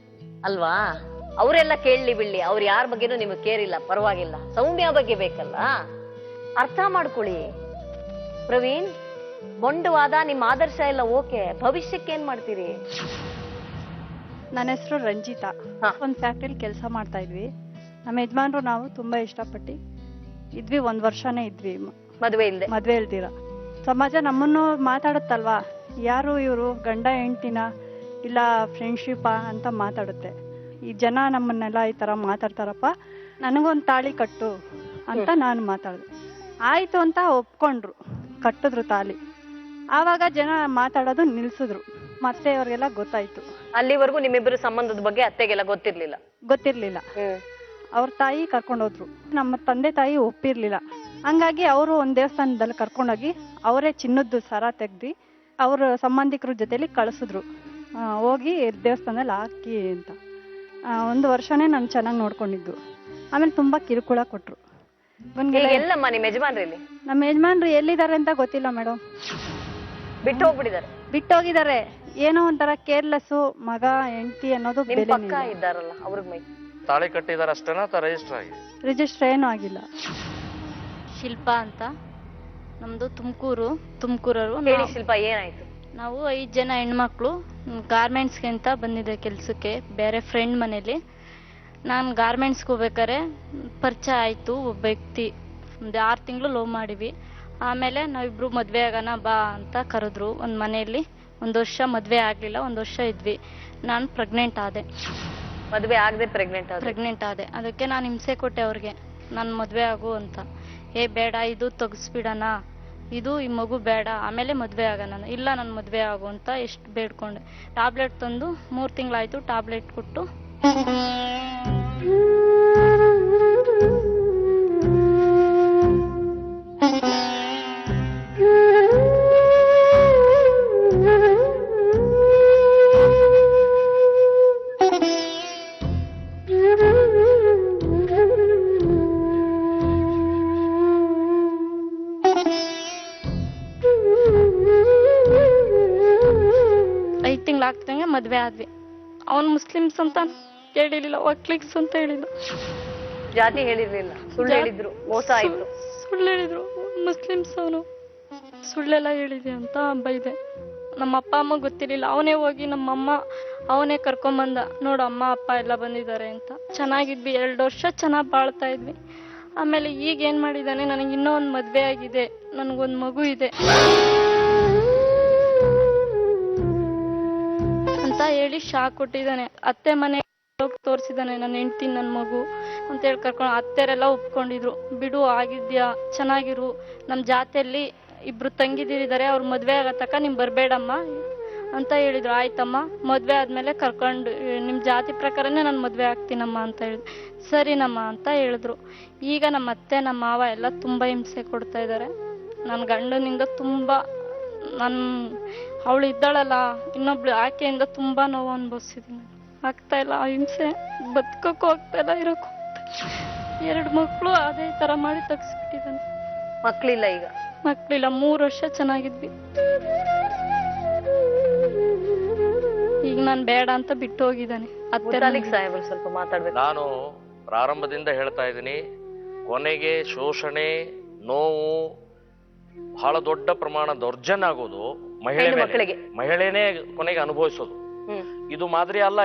S3: ಅಲ್ವಾ? ಅವರೆಲ್ಲ ಕೇಳಲಿ ಬಿಡ್ಲಿ, ಅವ್ರು ಯಾರ ಬಗ್ಗೆನೂ ನಿಮಗೆ ಕೇರ್ ಇಲ್ಲ, ಪರವಾಗಿಲ್ಲ. ಸೌಮ್ಯ ಬಗ್ಗೆ ಬೇಕಲ್ಲ, ಅರ್ಥ ಮಾಡ್ಕೊಳ್ಳಿ. ಪ್ರವೀಣ್, ಮೊಂಡವಾದ ನಿಮ್ಮ ಆದರ್ಶ ಎಲ್ಲ ಓಕೆ, ಭವಿಷ್ಯಕ್ಕೆ ಏನ್ ಮಾಡ್ತೀರಿ?
S20: ನನ್ನ ಹೆಸರು ರಂಜಿತಾ. ಒಂದು ಫ್ಯಾಕ್ಟ್ರಿಲಿ ಕೆಲಸ ಮಾಡ್ತಾ ಇದ್ವಿ. ನಮ್ಮ ಯಜಮಾನ್ರು ನಾವು ತುಂಬಾ ಇಷ್ಟಪಟ್ಟು ಇದ್ವಿ. 1 ವರ್ಷನೇ ಇದ್ವಿ
S3: ಮದ್ವೆ
S20: ಇಲ್ದಿರ. ಸಮಾಜ ನಮ್ಮನ್ನು ಮಾತಾಡುತ್ತಲ್ವಾ, ಯಾರು ಇವರು ಗಂಡ ಹೆಂಡ್ತಿನ ಇಲ್ಲ ಫ್ರೆಂಡ್ಶಿಪ್ಪಾ ಅಂತ ಮಾತಾಡುತ್ತೆ. ಈ ಜನ ನಮ್ಮನ್ನೆಲ್ಲ ಈ ತರ ಮಾತಾಡ್ತಾರಪ್ಪ, ನನಗೊಂದು ತಾಳಿ ಕಟ್ಟು ಅಂತ ನಾನು ಮಾತಾಡಿದೆ. ಆಯ್ತು ಅಂತ ಒಪ್ಕೊಂಡ್ರು, ಕಟ್ಟಿದ್ರು ತಾಳಿ. ಆವಾಗ ಜನ ಮಾತಾಡೋದು ನಿಲ್ಸಿದ್ರು. ಮತ್ತೆ ಅವ್ರಿಗೆಲ್ಲ ಗೊತ್ತಾಯ್ತು.
S3: ಅಲ್ಲಿವರೆಗೂ ನಿಮ್ಮಿಬ್ಬರು ಸಂಬಂಧದ ಬಗ್ಗೆ ಅತ್ತೆಗೆಲ್ಲ
S20: ಗೊತ್ತಿರ್ಲಿಲ್ಲ. ಅವ್ರ ತಾಯಿ ಕರ್ಕೊಂಡೋದ್ರು. ನಮ್ಮ ತಂದೆ ತಾಯಿ ಒಪ್ಪಿರ್ಲಿಲ್ಲ. ಹಂಗಾಗಿ ಅವರು ಒಂದು ದೇವಸ್ಥಾನದಲ್ಲಿ ಕರ್ಕೊಂಡೋಗಿ ಅವರೇ ಚಿನ್ನದ್ದು ಸರ ತೆಗ್ದು ಅವ್ರ ಸಂಬಂಧಿಕರ ಜೊತೆಲಿ ಕಳಿಸಿದ್ರು. ಹೋಗಿ ದೇವಸ್ಥಾನದಲ್ಲಿ ಹಾಕಿ ಅಂತ. 1 ವರ್ಷನೇ ನಾನು ಚೆನ್ನಾಗಿ ನೋಡ್ಕೊಂಡಿದ್ದು. ಆಮೇಲೆ ತುಂಬಾ ಕಿರುಕುಳ ಕೊಟ್ರು.
S3: ಎಲ್ಲಮ್ಮ ನಿಮ್ಮ ಯಜಮಾನ್ರಲ್ಲಿ?
S20: ನಮ್ಮ ಯಜಮಾನ್ರು ಎಲ್ಲಿದ್ದಾರೆ ಅಂತ ಗೊತ್ತಿಲ್ಲ ಮೇಡಮ್. ಬಿಟ್ಟೋಗಿದ್ದಾರೆ. ಏನೋ ಒಂಥರ ಕೇರ್ಲೆಸ್, ಮಗ ಹೆಂಡತಿ ಅನ್ನೋದು
S3: ಇದ್ದಾರಲ್ಲ ಅವ್ರಿಗೆ ಮೈ
S13: ತಾಳಿ ಕಟ್ಟಿದಾರೆ ಅಷ್ಟೇನಾ ಅಥವಾ ರಿಜಿಸ್ಟರ್ ಆಗಿದೆ?
S20: ರಿಜಿಸ್ಟರ್ ಏನೂ ಆಗಿಲ್ಲ.
S21: ಶಿಲ್ಪಾ ಅಂತ, ನಮ್ದು ತುಮಕೂರವರು.
S3: ಹೇಳಿ ಶಿಲ್ಪಾ, ಏನಾಯ್ತು?
S21: ನಾವು 5 ಜನ ಹೆಣ್ಮಕ್ಳು ಗಾರ್ಮೆಂಟ್ಸ್ಗೆ ಅಂತ ಬಂದಿದ್ದೆ ಕೆಲಸಕ್ಕೆ, ಬೇರೆ ಫ್ರೆಂಡ್ ಮನೇಲಿ. ನಾನು ಗಾರ್ಮೆಂಟ್ಸ್ಗೆ ಹೋಗ್ಬೇಕಾರೆ ಪರಿಚಯ ಆಯಿತು ಒಬ್ಬ ವ್ಯಕ್ತಿ. ಒಂದು 6 ತಿಂಗಳು ಲವ್ ಮಾಡಿವಿ. ಆಮೇಲೆ ನಾವಿಬ್ರು ಮದುವೆ ಆಗೋಣ ಬಾ ಅಂತ ಕರೆದ್ರು ಒಂದು ಮನೆಯಲ್ಲಿ. 1 ವರ್ಷ ಮದುವೆ ಆಗಲಿಲ್ಲ, 1 ವರ್ಷ ಇದ್ವಿ. ನಾನು ಪ್ರೆಗ್ನೆಂಟ್ ಆದೆ.
S3: ಮದುವೆ ಆಗದೆ
S21: ಪ್ರೆಗ್ನೆಂಟ್ ಆದೆ. ಅದಕ್ಕೆ ನಾನು ಹಿಂಸೆ ಕೊಟ್ಟೆ ಅವ್ರಿಗೆ, ನಾನು ಮದುವೆ ಆಗು ಅಂತ. ಬೇಡ, ಇದು ತೆಗಿಸ್ಬಿಡೋಣ, ಇದು ಈ ಮಗು ಬೇಡ, ಆಮೇಲೆ ಮದುವೆ ಆಗೋಣ. ಇಲ್ಲ, ನಾನು ಮದುವೆ ಆಗು ಅಂತ ಎಷ್ಟು ಬೇಡ್ಕೊಂಡೆ. ಟ್ಯಾಬ್ಲೆಟ್ ತಂದು 3 ತಿಂಗಳಾಯ್ತು. ಟ್ಯಾಬ್ಲೆಟ್ ಕೊಟ್ಟು ಆಗ್ತಂಗೆ ಮದ್ವೆ ಆದ್ವಿ. ಅವನ್ ಮುಸ್ಲಿಮ್ಸ್ ಅಂತ ಹೇಳಿರ್ಲಿಲ್ಲ, ಒಕ್ಲಿಕ್ಸ್ ಅಂತ ಹೇಳಿದ್ರು.
S3: ಜಾತಿ ಹೇಳಿರ್ಲಿಲ್ಲ, ಸುಳ್ಳು ಹೇಳಿದ್ರು, ಮೋಸ ಆಯ್ತು.
S21: ಸುಳ್ಳು ಹೇಳಿದ್ರು, ಮುಸ್ಲಿಮ್ಸ್ ಅವನು, ಸುಳ್ಳೆಲ್ಲ ಹೇಳಿದೆ ಅಂತ ಬೈದೆ. ನಮ್ಮ ಅಪ್ಪ ಅಮ್ಮ ಗೊತ್ತಿರ್ಲಿಲ್ಲ. ಅವನೇ ಹೋಗಿ ನಮ್ಮಮ್ಮ ಅವನೇ ಕರ್ಕೊಂಬಂದ, ನೋಡು ಅಮ್ಮ ಅಪ್ಪ ಎಲ್ಲ ಬಂದಿದ್ದಾರೆ ಅಂತ. ಚೆನ್ನಾಗಿದ್ವಿ, 2 ವರ್ಷ ಚೆನ್ನಾಗಿ ಬಾಳ್ತಾ ಇದ್ವಿ. ಆಮೇಲೆ ಈಗ ಏನ್ ಮಾಡಿದಾನೆ, ನನಗೆ ಇನ್ನೂ ಒಂದು ಮದ್ವೆ ಆಗಿದೆ, ನನಗೊಂದು ಮಗು ಇದೆ ಅಂತ ಹೇಳಿ ಶಾಕ್ ಕೊಟ್ಟಿದ್ದಾನೆ. ಅತ್ತೆ ಮನೆ ಹೋಗಿ ತೋರಿಸಿದಾನೆ, ನನ್ನ ಹೆಂಡ್ತಿ ನನ್ನ ಮಗು ಅಂತ ಹೇಳಿ ಕರ್ಕೊಂಡು. ಅತ್ತೆರೆಲ್ಲ ಒಪ್ಕೊಂಡಿದ್ರು, ಬಿಡು ಆಗಿದ್ಯಾ, ಚೆನ್ನಾಗಿರು, ನಮ್ಮ ಜಾತಿಯಲ್ಲಿ 2 ತಂಗಿದಿರಿದ್ದಾರೆ, ಅವ್ರು ಮದ್ವೆ ಆಗೋ ತನಕ ನೀನ್ ಬರ್ಬೇಡಮ್ಮ ಅಂತ ಹೇಳಿದ್ರು. ಆಯ್ತಮ್ಮ, ಮದ್ವೆ ಆದ್ಮೇಲೆ ಕರ್ಕೊಂಡು ನಿಮ್ ಜಾತಿ ಪ್ರಕಾರನೇ ನಾನು ಮದ್ವೆ ಆಗ್ತೀನಮ್ಮ ಅಂತ ಹೇಳಿದ್ರು. ಸರಿನಮ್ಮ ಅಂತ ಹೇಳಿದ್ರು. ಈಗ ನಮ್ಮ ಅತ್ತೆ ನಮ್ಮ ಮಾವ ಎಲ್ಲ ತುಂಬಾ ಹಿಂಸೆ ಕೊಡ್ತಾ ಇದ್ದಾರೆ. ನನ್ನ ಗಂಡನಿಂದ ತುಂಬಾ, ಅವಳು ಇದ್ದಾಳಲ್ಲ ಇನ್ನೊಬ್ಳು, ಆಕೆಯಿಂದ ತುಂಬಾ ನೋವು ಅನುಭವಿಸಿದ್ದೀನಿ. ಆಗ್ತಾ ಇಲ್ಲ ಆ ಹಿಂಸೆ, ಬದುಕಕ್ಕೂ ಆಗ್ತಾ ಇಲ್ಲ, ಇರೋಕ್ಕೂ 2 ಮಕ್ಳು ಅದೇ ತರ ಮಾಡಿ ತಗ್ಸ್ಬಿಟ್ಟಿದ್ದಾನೆ.
S3: ಮಕ್ಳಿಲ್ಲ, ಈಗ
S21: ಮಕ್ಳಿಲ್ಲ. 3 ವರ್ಷ ಚೆನ್ನಾಗಿದ್ವಿ. ಈಗ ನಾನು ಬೇಡ ಅಂತ ಬಿಟ್ಟು ಹೋಗಿದ್ದಾನೆ.
S3: ಸಾಹೇಬರು ಸ್ವಲ್ಪ ಮಾತಾಡ್ಬೇಕು.
S13: ನಾನು ಪ್ರಾರಂಭದಿಂದ ಹೇಳ್ತಾ ಇದ್ದೀನಿ, ಕೊನೆಗೆ ಶೋಷಣೆ, ನೋವು, ಬಹಳ ದೊಡ್ಡ ಪ್ರಮಾಣ ದೌರ್ಜನ್ಯ ಆಗೋದು ಮಹಿಳೆನೇ ಕೊನೆಗೆ ಅನುಭವಿಸೋದು. ಇದು ಮಾದರಿ ಅಲ್ಲ.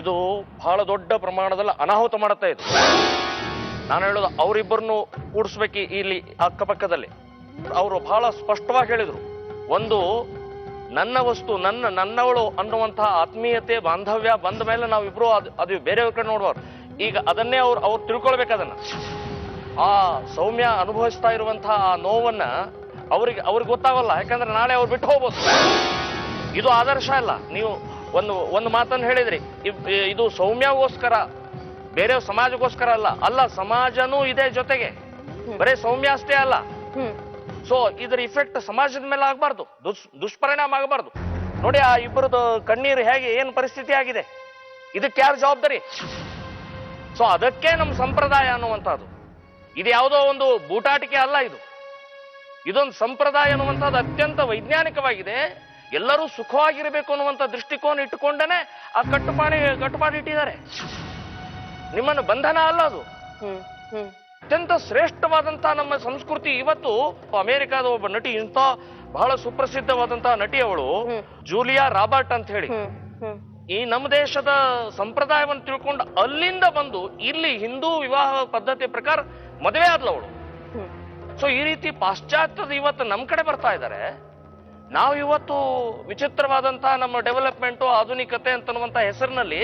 S13: ಇದು ಬಹಳ ದೊಡ್ಡ ಪ್ರಮಾಣದಲ್ಲಿ ಅನಾಹುತ ಮಾಡುತ್ತಾ ಇದು. ನಾನು ಹೇಳೋದು, ಅವರಿಬ್ಬರನ್ನು ಕೂಡಿಸ್ಬೇಕು ಇಲ್ಲಿ ಅಕ್ಕಪಕ್ಕದಲ್ಲಿ. ಅವರು ಬಹಳ ಸ್ಪಷ್ಟವಾಗಿ ಹೇಳಿದ್ರು, ಒಂದು ನನ್ನ ವಸ್ತು ನನ್ನವಳು ಅನ್ನುವಂತಹ ಆತ್ಮೀಯತೆ ಬಾಂಧವ್ಯ ಬಂದ ಮೇಲೆ ನಾವಿಬ್ರು ಅದು ಬೇರೆಯವ್ರ ಕಡೆ ನೋಡುವವ್ರು. ಈಗ ಅದನ್ನೇ ಅವ್ರು ತಿಳ್ಕೊಳ್ಬೇಕು. ಅದನ್ನ ಆ ಸೌಮ್ಯ ಅನುಭವಿಸ್ತಾ ಇರುವಂತಹ ಆ ನೋವನ್ನ ಅವ್ರಿಗೆ ಗೊತ್ತಾಗಲ್ಲ, ಯಾಕಂದ್ರೆ ನಾಳೆ ಅವ್ರು ಬಿಟ್ಟು ಹೋಗ್ಬೋದು. ಇದು ಆದರ್ಶ ಅಲ್ಲ. ನೀವು ಒಂದು ಮಾತನ್ನು ಹೇಳಿದ್ರಿ, ಇದು ಸೌಮ್ಯಗೋಸ್ಕರ, ಬೇರೆ ಸಮಾಜಗೋಸ್ಕರ ಅಲ್ಲ, ಸಮಾಜನೂ ಇದೆ ಜೊತೆಗೆ, ಬರೇ ಸೌಮ್ಯ ಅಷ್ಟೇ ಅಲ್ಲ. ಸೊ ಇದರ ಇಫೆಕ್ಟ್ ಸಮಾಜದ ಮೇಲೆ ಆಗಬಾರ್ದು, ದುಷ್ಪರಿಣಾಮ ಆಗಬಾರ್ದು. ನೋಡಿ ಆ ಇಬ್ಬರದು ಕಣ್ಣೀರು ಹೇಗೆ, ಏನ್ ಪರಿಸ್ಥಿತಿ ಆಗಿದೆ, ಇದಕ್ಕೆ ಯಾರು ಜವಾಬ್ದಾರಿ? ಸೊ ಅದಕ್ಕೆ ನಮ್ಮ ಸಂಪ್ರದಾಯ ಅನ್ನುವಂಥದ್ದು. ಇದು ಯಾವುದೋ ಒಂದು ಬೂಟಾಟಿಕೆ ಅಲ್ಲ, ಇದೊಂದು ಸಂಪ್ರದಾಯ ಅನ್ನುವಂಥದ್ದು ಅತ್ಯಂತ ವೈಜ್ಞಾನಿಕವಾಗಿದೆ. ಎಲ್ಲರೂ ಸುಖವಾಗಿರಬೇಕು ಅನ್ನುವಂಥ ದೃಷ್ಟಿಕೋನ ಇಟ್ಟುಕೊಂಡೇನೆ ಆ ಕಟ್ಟುಪಾಡು ಇಟ್ಟಿದ್ದಾರೆ. ನಿಮ್ಮನ್ನು ಬಂಧನ ಅಲ್ಲ ಅದು. ಅತ್ಯಂತ ಶ್ರೇಷ್ಠವಾದಂತಹ ನಮ್ಮ ಸಂಸ್ಕೃತಿ ಇವತ್ತು. ಅಮೆರಿಕಾದ ಒಬ್ಬ ನಟಿ, ಇಂಥ ಬಹಳ ಸುಪ್ರಸಿದ್ಧವಾದಂತಹ ನಟಿ ಅವಳು, ಜೂಲಿಯಾ ರಾಬರ್ಟ್ ಅಂತ ಹೇಳಿ. ಈ ನಮ್ಮ ದೇಶದ ಸಂಪ್ರದಾಯವನ್ನು ತಿಳ್ಕೊಂಡು ಅಲ್ಲಿಂದ ಬಂದು ಇಲ್ಲಿ ಹಿಂದೂ ವಿವಾಹ ಪದ್ಧತಿ ಪ್ರಕಾರ ಮದುವೆ ಆದ್ಲವಳು. ಸೊ ಈ ರೀತಿ ಪಾಶ್ಚಾತ್ಯದ ಇವತ್ತು ನಮ್ಮ ಕಡೆ ಬರ್ತಾ ಇದ್ದಾರೆ. ನಾವು ಇವತ್ತು ವಿಚಿತ್ರವಾದಂತಹ ನಮ್ಮ ಡೆವಲಪ್ಮೆಂಟು, ಆಧುನಿಕತೆ ಅಂತನ್ನುವಂತ ಹೆಸರಿನಲ್ಲಿ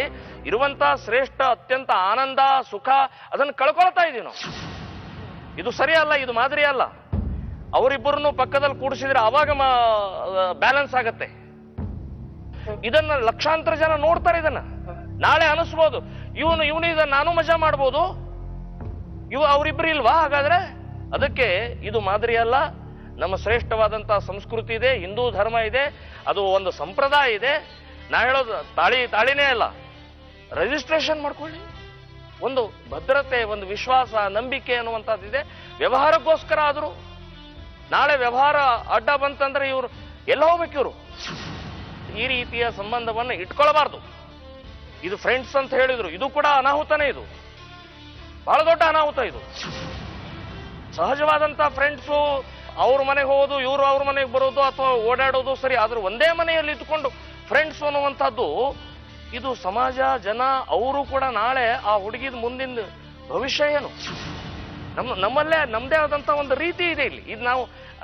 S13: ಇರುವಂತಹ ಶ್ರೇಷ್ಠ, ಅತ್ಯಂತ ಆನಂದ, ಸುಖ ಅದನ್ನು ಕಳ್ಕೊಳ್ತಾ ಇದೀವಿ ನಾವು. ಇದು ಸರಿಯಲ್ಲ, ಇದು ಮಾದರಿ ಅಲ್ಲ. ಅವರಿಬ್ಬರನ್ನು ಪಕ್ಕದಲ್ಲಿ ಕೂಡಿಸಿದ್ರೆ ಅವಾಗ ಬ್ಯಾಲೆನ್ಸ್ ಆಗತ್ತೆ. ಇದನ್ನ ಲಕ್ಷಾಂತರ ಜನ ನೋಡ್ತಾರೆ. ಇದನ್ನ ನಾಳೆ ಅನಿಸ್ಬೋದು, ಇವನು ಇದನ್ನ ನಾನು ಮಜಾ ಮಾಡ್ಬೋದು, ಅವರಿಬ್ರು ಇಲ್ವಾ? ಹಾಗಾದ್ರೆ ಅದಕ್ಕೆ ಇದು ಮಾದರಿ ಅಲ್ಲ. ನಮ್ಮ ಶ್ರೇಷ್ಠವಾದಂತಹ ಸಂಸ್ಕೃತಿ ಇದೆ, ಹಿಂದೂ ಧರ್ಮ ಇದೆ, ಅದು ಒಂದು ಸಂಪ್ರದಾಯ ಇದೆ. ನಾ ಹೇಳೋದು ತಾಳಿನೇ ಅಲ್ಲ, ರಿಜಿಸ್ಟ್ರೇಷನ್ ಮಾಡ್ಕೊಳ್ಳಿ. ಒಂದು ಭದ್ರತೆ, ಒಂದು ವಿಶ್ವಾಸ, ನಂಬಿಕೆ ಅನ್ನುವಂಥದ್ದಿದೆ. ವ್ಯವಹಾರಕ್ಕೋಸ್ಕರ ಆದರೂ ನಾಳೆ ವ್ಯವಹಾರ ಅಡ್ಡ ಬಂತಂದ್ರೆ ಇವರು ಎಲ್ಲ ಹೋಗ್ಬೇಕು. ಇವರು ಈ ರೀತಿಯ ಸಂಬಂಧವನ್ನು ಇಟ್ಕೊಳ್ಬಾರ್ದು. ಇದು ಫ್ರೆಂಡ್ಸ್ ಅಂತ ಹೇಳಿದ್ರು, ಇದು ಕೂಡ ಅನಾಹುತನೇ. ಇದು ಬಹಳ ದೊಡ್ಡ ಅನಾಹುತ. ಇದು ಸಹಜವಾದಂತಹ ಫ್ರೆಂಡ್ಸು ಅವ್ರ ಮನೆಗೆ ಹೋಗೋದು, ಇವರು ಅವ್ರ ಮನೆಗೆ ಬರೋದು ಅಥವಾ ಓಡಾಡೋದು ಸರಿ, ಆದ್ರೂ ಒಂದೇ ಮನೆಯಲ್ಲಿ ಇದ್ದುಕೊಂಡು ಫ್ರೆಂಡ್ಸ್ ಅನ್ನುವಂಥದ್ದು ಇದು ಸಮಾಜ, ಜನ ಅವರು ಕೂಡ ನಾಳೆ ಆ ಹುಡುಗಿದ ಮುಂದಿನ ಭವಿಷ್ಯ ಏನು? ನಮ್ಮಲ್ಲೇ ನಮ್ಮದೇ ಆದಂತ ಒಂದು ರೀತಿ ಇದೆ ಇಲ್ಲಿ. ಇದು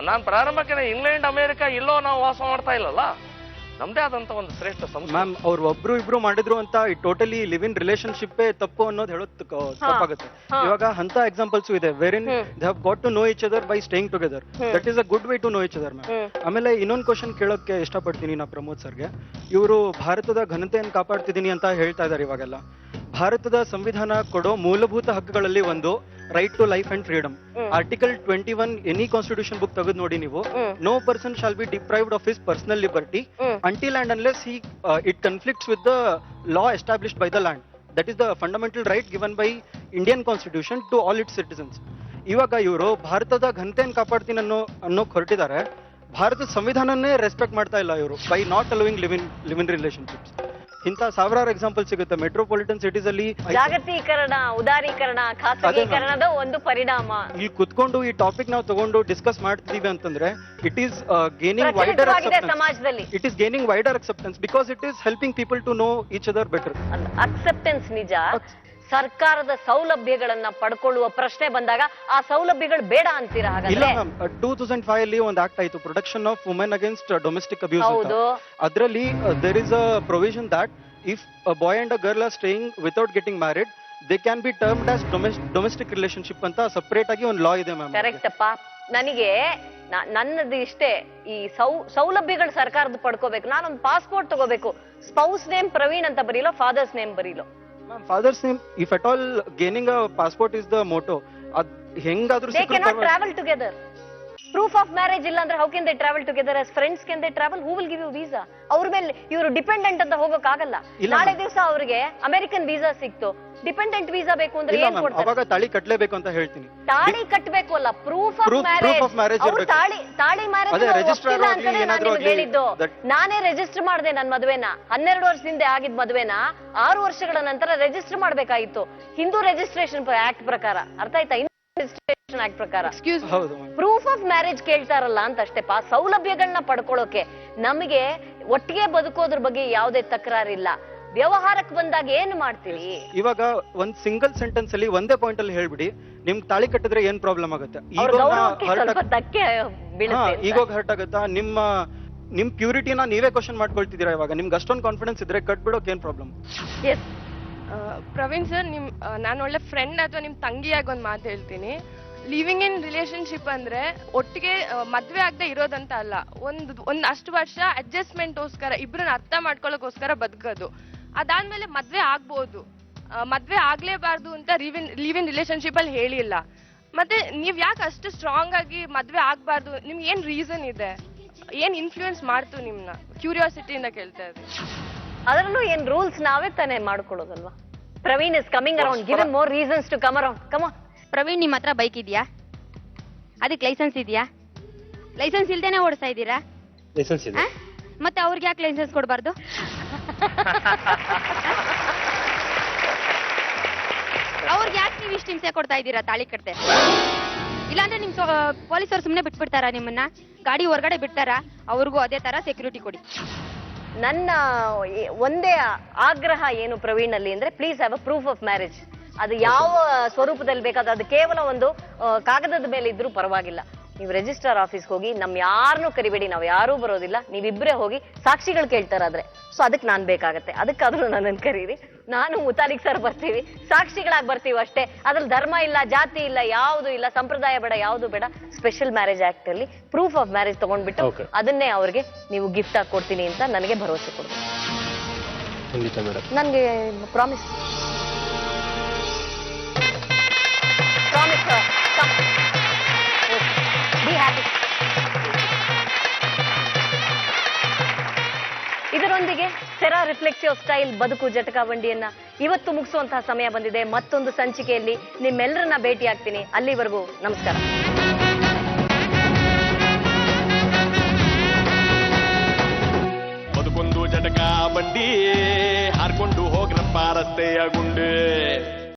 S13: ನಾನು ಪ್ರಾರಂಭಕ್ಕೆ ಇಂಗ್ಲೆಂಡ್, ಅಮೆರಿಕ ಎಲ್ಲೋ ನಾವು ವಾಸ ಮಾಡ್ತಾ ಇಲ್ಲಲ್ಲ, ನಮ್ದೇ ಆದಂತ ಒಂದು ಶ್ರೇಷ್ಠ ಸಂಸ್ಕೃತಿ.
S11: ಮ್ಯಾಮ್, ಅವ್ರು ಒಬ್ರು ಇಬ್ರು ಮಾಡಿದ್ರು ಅಂತ ಟೋಟಲಿ ಲಿವ್ ಇನ್ ರಿಲೇಶನ್ಶಿಪ್ ತಪ್ಪು ಅನ್ನೋದು ಹೇಳೋದು ತಪ್ಪಾಗುತ್ತೆ. ಇವಾಗ ಅಂತ ಎಕ್ಸಾಂಪಲ್ಸ್ ಇದೆ wherein they have got to know each other by staying together. That is a good way to know each other ma'am. ಆಮೇಲೆ ಇನ್ನೊಂದು ಕ್ವಶನ್ ಕೇಳೋಕೆ ಇಷ್ಟಪಡ್ತೀನಿ ನಾ ಪ್ರಮೋದ್ ಸರ್ಗೆ. ಇವರು ಭಾರತದ ಘನತೆಯನ್ನು ಕಾಪಾಡ್ತಿದ್ದೀನಿ ಅಂತ ಹೇಳ್ತಾ ಇದ್ದಾರೆ ಇವಾಗೆಲ್ಲ. ಭಾರತದ ಸಂವಿಧಾನ ಕೊಡೋ ಮೂಲಭೂತ ಹಕ್ಕುಗಳಲ್ಲಿ ಒಂದು right to life and freedom. Article 21 any constitution book ತೆಗೆದು ನೋಡಿ ನೀವು. No person shall be deprived of his personal liberty until and unless it conflicts with the law established by the land. That is the fundamental right given by Indian Constitution to all its citizens. ಇವಾಗ ಇವರು ಭಾರತದ ಘನತೆಯನ್ನು ಕಾಪಾಡ್ತೀನಿ ಅನ್ನೋ ಹೊರಟಿದ್ದಾರೆ. ಭಾರತದ ಸಂವಿಧಾನನೇ respect ಮಾಡ್ತಾ ಇಲ್ಲ ಇವರು by not allowing live in relationships. ಇಂಥ ಸಾವಿರಾರು ಎಕ್ಸಾಂಪಲ್ ಸಿಗುತ್ತೆ ಮೆಟ್ರೋಪಾಲಿಟನ್ ಸಿಟೀಸ್ ಅಲ್ಲಿ.
S3: ಜಾಗತೀಕರಣ, ಉದಾರೀಕರಣ, ಖಾಸಗೀಕರಣದ ಒಂದು ಪರಿಣಾಮ.
S11: ಇಲ್ಲಿ ಕುತ್ಕೊಂಡು ಈ ಟಾಪಿಕ್ ನಾವು ತಗೊಂಡು ಡಿಸ್ಕಸ್ ಮಾಡ್ತಿದೀವಿ ಅಂತಂದ್ರೆ ಇಟ್ ಈಸ್ ಗೇನಿಂಗ್ ವೈಡರ್
S3: ಸಮಾಜದಲ್ಲಿ.
S11: It is gaining wider acceptance because it is helping people to know each other better.
S3: Acceptance ನಿಜ. ಸರ್ಕಾರದ ಸೌಲಭ್ಯಗಳನ್ನ ಪಡ್ಕೊಳ್ಳುವ ಪ್ರಶ್ನೆ ಬಂದಾಗ ಆ ಸೌಲಭ್ಯಗಳು ಬೇಡ ಅಂತೀರಾ?
S11: ಇಲ್ಲ ಮ್ಯಾಮ್, 2005 ಅಲ್ಲಿ ಒಂದು ಆಕ್ಟ್ ಆಯ್ತು, protection of women against domestic abuse ಅಂತ. ಅದರಲ್ಲಿ there is a provision that if a boy and a girl are staying without getting married they can be termed as domestic relationship ಅಂತ separate ಆಗಿ ಒಂದು ಲಾ ಇದೆ ma'am.
S3: Correct ಅಪ್ಪ. ನನಗೆ ನನ್ನದು ಇಷ್ಟೇ, ಈ ಸೌಲಭ್ಯಗಳು ಸರ್ಕಾರದ ಪಡ್ಕೋಬೇಕು. ನಾನೊಂದು ಪಾಸ್ಪೋರ್ಟ್ ತಗೋಬೇಕು, ಸ್ಪೌಸ್ ನೇಮ್ ಪ್ರವೀಣ್ ಅಂತ ಬರೀಲೋ, ಫಾದರ್ಸ್ ನೇಮ್ ಬರೀಲೋ.
S11: Father's name, if at all gaining a passport is the motto, hengadru
S3: they cannot travel together. Proof of marriage illa andre how can they travel together? As friends can they travel? Who will give you visa? ಅವ್ರ ಮೇಲೆ ಇವರು dependent ಅಂತ ಹೋಗಕ್ ಆಗಲ್ಲ. ನಾಳೆ ದಿವಸ ಅವ್ರಿಗೆ American visa ಸಿಕ್ತು, ಡಿಪೆಂಡೆಂಟ್ ವೀಸಾ ಬೇಕು ಅಂದ್ರೆ ಏನ್ ಕೊಡ್ತಾರೆ?
S11: ಅವಾಗ ತಾಳಿ ಕಟ್ಟಲೇಬೇಕು ಅಂತ ಹೇಳ್ತೀನಿ.
S3: ತಾಳಿ ಕಟ್ಟಬೇಕು ಅಲ್ಲ, ಪ್ರೂಫ್ ಆಫ್ ಮ್ಯಾರೇಜ್. ಅವ್ರು ತಾಳಿ ಮ್ಯಾರೇಜ್ ಹೇಳಿದ್ದು. ನಾನೇ ರಿಜಿಸ್ಟರ್ ಮಾಡಿದೆ ನನ್ನ ಮದುವೆನ. 12 ವರ್ಷದಿಂದ ಆಗಿದ್ ಮದುವೆನ 6 ವರ್ಷಗಳ ನಂತರ ರಿಜಿಸ್ಟರ್ ಮಾಡ್ಬೇಕಾಗಿತ್ತು ಹಿಂದೂ ರಿಜಿಸ್ಟ್ರೇಷನ್ ಆಕ್ಟ್ ಪ್ರಕಾರ. ಅರ್ಥ ಆಯ್ತಾ? ರಿಜಿಸ್ಟ್ರೇಷನ್ ಆಕ್ಟ್ ಪ್ರಕಾರ ಪ್ರೂಫ್ ಆಫ್ ಮ್ಯಾರೇಜ್ ಕೇಳ್ತಾರಲ್ಲ ಅಂತ ಅಷ್ಟೇಪ. ಸೌಲಭ್ಯಗಳನ್ನ ಪಡ್ಕೊಳ್ಳೋಕೆ ನಮಗೆ ಒಟ್ಟಿಗೆ ಬದುಕೋದ್ರ ಬಗ್ಗೆ ಯಾವುದೇ ತಕರಾರಿಲ್ಲ. ವ್ಯವಹಾರಕ್ಕೆ ಬಂದಾಗ ಏನ್ ಮಾಡ್ತೀರಿ?
S11: ಇವಾಗ ಒಂದ್ ಸಿಂಗಲ್ ಸೆಂಟೆನ್ಸ್ ಅಲ್ಲಿ ಒಂದೇ ಪಾಯಿಂಟ್ ಅಲ್ಲಿ ಹೇಳ್ಬಿಡಿ, ನಿಮ್ ತಾಳಿ ಕಟ್ಟಿದ್ರೆ ಏನ್ ಪ್ರಾಬ್ಲಮ್ ಆಗುತ್ತೆ? ಈಗೋಗ್ ಹರ್ಟ್ ಆಗುತ್ತಾ? ನಿಮ್ ಪ್ಯೂರಿಟಿನ ನೀವೇ ಕ್ವಶನ್ ಮಾಡ್ಕೊಳ್ತಿದ್ದೀರಾ. ಇವಾಗ ನಿಮ್ಗೆ ಅಷ್ಟೊಂದು ಕಾನ್ಫಿಡೆನ್ಸ್ ಇದ್ರೆ ಕಟ್ಬಿಡೋಕೆ ಏನ್ ಪ್ರಾಬ್ಲಮ್?
S9: ಪ್ರವೀಣ್ ಸರ್, ನಾನು ಒಳ್ಳೆ ಫ್ರೆಂಡ್ ಅಥವಾ ನಿಮ್ ತಂಗಿಯಾಗಿ ಒಂದ್ ಮಾತು ಹೇಳ್ತೀನಿ. ಲಿವಿಂಗ್ ಇನ್ ರಿಲೇಶನ್ಶಿಪ್ ಅಂದ್ರೆ ಒಟ್ಟಿಗೆ ಮದ್ವೆ ಆಗದೆ ಇರೋದಂತ ಅಲ್ಲ. ಒಂದ್ ಅಷ್ಟು ವರ್ಷ ಅಡ್ಜಸ್ಟ್ಮೆಂಟ್ಗೋಸ್ಕರ, ಇಬ್ರನ್ನ ಅರ್ಥ ಮಾಡ್ಕೊಳ್ಳೋಕೋಸ್ಕರ ಬದುಕೋದು. ಅದಾದ್ಮೇಲೆ ಮದ್ವೆ ಆಗ್ಬೋದು, ಮದ್ವೆ ಆಗ್ಲೇಬಾರ್ದು ಅಂತ ಲಿವ್ ಇನ್ ರಿಲೇಶನ್ಶಿಪ್ ಅಲ್ಲಿ ಹೇಳಿಲ್ಲ. ಮತ್ತೆ ನೀವ್ ಯಾಕೆ ಅಷ್ಟು ಸ್ಟ್ರಾಂಗ್ ಆಗಿ ಮದ್ವೆ ಆಗ್ಬಾರ್ದು? ನಿಮ್ಗೆ ಏನ್ ರೀಸನ್ ಇದೆ? ಏನ್ ಇನ್ಫ್ಲೂಯೆನ್ಸ್ ಮಾಡ್ತು ನಿಮ್ನ? ಕ್ಯೂರಿಯಾಸಿಟಿಯಿಂದ ಕೇಳ್ತಾ ಇದ್ದೀನಿ.
S3: ಅದರಲ್ಲೂ ಏನ್ ರೂಲ್ಸ್ ನಾವೇ ತಾನೇ ಮಾಡ್ಕೊಡೋದಲ್ವಾ? Praveen is coming around. Give him more reasons to come around. Come on
S17: Praveen ನಿಮ್ಮ ಹತ್ರ ಬೈಕ್ ಇದೆಯಾ? ಅದಕ್ಕೆ ಲೈಸೆನ್ಸ್ ಇದೆಯಾ? ಲೈಸೆನ್ಸ್ ಇಲ್ದೇನೆ ಓಡಿಸ್ತಾ ಇದ್ದೀರಾ?
S8: ಲೈಸೆನ್ಸ್ ಇದೆ.
S17: ಮತ್ತೆ ಅವ್ರಿಗೆ ಯಾಕೆ ಲೈಸೆನ್ಸ್ ಕೊಡಬಾರ್ದು? ಅವ್ರಿಗೆ ಯಾಕೆ ನೀವು ಇಷ್ಟು ಹಿಂಸೆ ಕೊಡ್ತಾ ಇದ್ದೀರಾ ತಾಳಿ ಕಟ್ತೆ? ಇಲ್ಲಾಂದ್ರೆ ನಿಮ್ ಪೊಲೀಸರು ಸುಮ್ಮನೆ ಬಿಟ್ಬಿಡ್ತಾರಾ ನಿಮ್ಮನ್ನ? ಗಾಡಿ ಹೊರಗಡೆ ಬಿಡ್ತಾರಾ? ಅವ್ರಿಗೂ ಅದೇ ತರ ಸೆಕ್ಯೂರಿಟಿ ಕೊಡಿ.
S3: ನನ್ನ ಒಂದೇ ಆಗ್ರಹ ಏನು ಪ್ರವೀಣ್ ಅಲ್ಲಿ ಅಂದ್ರೆ, please have a proof of marriage. ಅದು ಯಾವ ಸ್ವರೂಪದಲ್ಲಿ ಬೇಕಾದ, ಅದು ಕೇವಲ ಒಂದು ಕಾಗದದ ಮೇಲೆ ಇದ್ರೂ ಪರವಾಗಿಲ್ಲ. ನೀವು ರಿಜಿಸ್ಟ್ರಾರ್ ಆಫೀಸ್ಗೆ ಹೋಗಿ ನಮ್ ಯಾರನ್ನೂ ಕರಿಬೇಡಿ, ನಾವು ಯಾರೂ ಬರೋದಿಲ್ಲ, ನೀವಿಬ್ಬರೇ ಹೋಗಿ ಸಾಕ್ಷಿಗಳು ಕೇಳ್ತಾರಾದ್ರೆ ಸೊ ಅದಕ್ಕೆ ನಾನ್ ಬೇಕಾಗತ್ತೆ. ಅದಕ್ಕಾದ್ರೂ ನನ್ನನ್ನು ಕರೀರಿ, ನಾನು ಮುತಾಲಿಕ್ ಸರ್ ಬರ್ತೀವಿ, ಸಾಕ್ಷಿಗಳಾಗಿ ಬರ್ತೀವಿ ಅಷ್ಟೇ. ಅದ್ರಲ್ಲಿ ಧರ್ಮ ಇಲ್ಲ, ಜಾತಿ ಇಲ್ಲ, ಯಾವುದು ಇಲ್ಲ, ಸಂಪ್ರದಾಯ ಬೇಡ, ಯಾವುದು ಬೇಡ. ಸ್ಪೆಷಲ್ ಮ್ಯಾರೇಜ್ ಆಕ್ಟ್ ಅಲ್ಲಿ ಪ್ರೂಫ್ ಆಫ್ ಮ್ಯಾರೇಜ್ ತಗೊಂಡ್ಬಿಟ್ಟು ಅದನ್ನೇ ಅವ್ರಿಗೆ ನೀವು ಗಿಫ್ಟ್ ಆಗಿ ಕೊಡ್ತೀನಿ ಅಂತ ನನಗೆ ಭರವಸೆ ಕೊಡ್ತೀನಿ. ನನ್ಗೆ ಪ್ರಾಮಿಸ್ ಬಿ ಹ್ಯಾಪಿ. ಇದರೊಂದಿಗೆ ಸೆರಾ ರಿಫ್ಲೆಕ್ಟಿವ್ ಸ್ಟೈಲ್ ಬದುಕು ಜಟಕಾ ಬಂಡಿಯನ್ನ ಇವತ್ತು ಮುಗಿಸುವಂತಹ ಸಮಯ ಬಂದಿದೆ. ಮತ್ತೊಂದು ಸಂಚಿಕೆಯಲ್ಲಿ ನಿಮ್ಮೆಲ್ಲರನ್ನ ಭೇಟಿ ಆಗ್ತೀನಿ. ಅಲ್ಲಿವರೆಗೂ ನಮಸ್ಕಾರ.
S1: ಬದುಕೊಂದು ಜಟಕಾ ಬಂಡಿ ಹಾರ್ಕೊಂಡು ಹೋಗ್ರಪ್ಪ ರಸ್ತೆಯ ಗುಂಡೆ.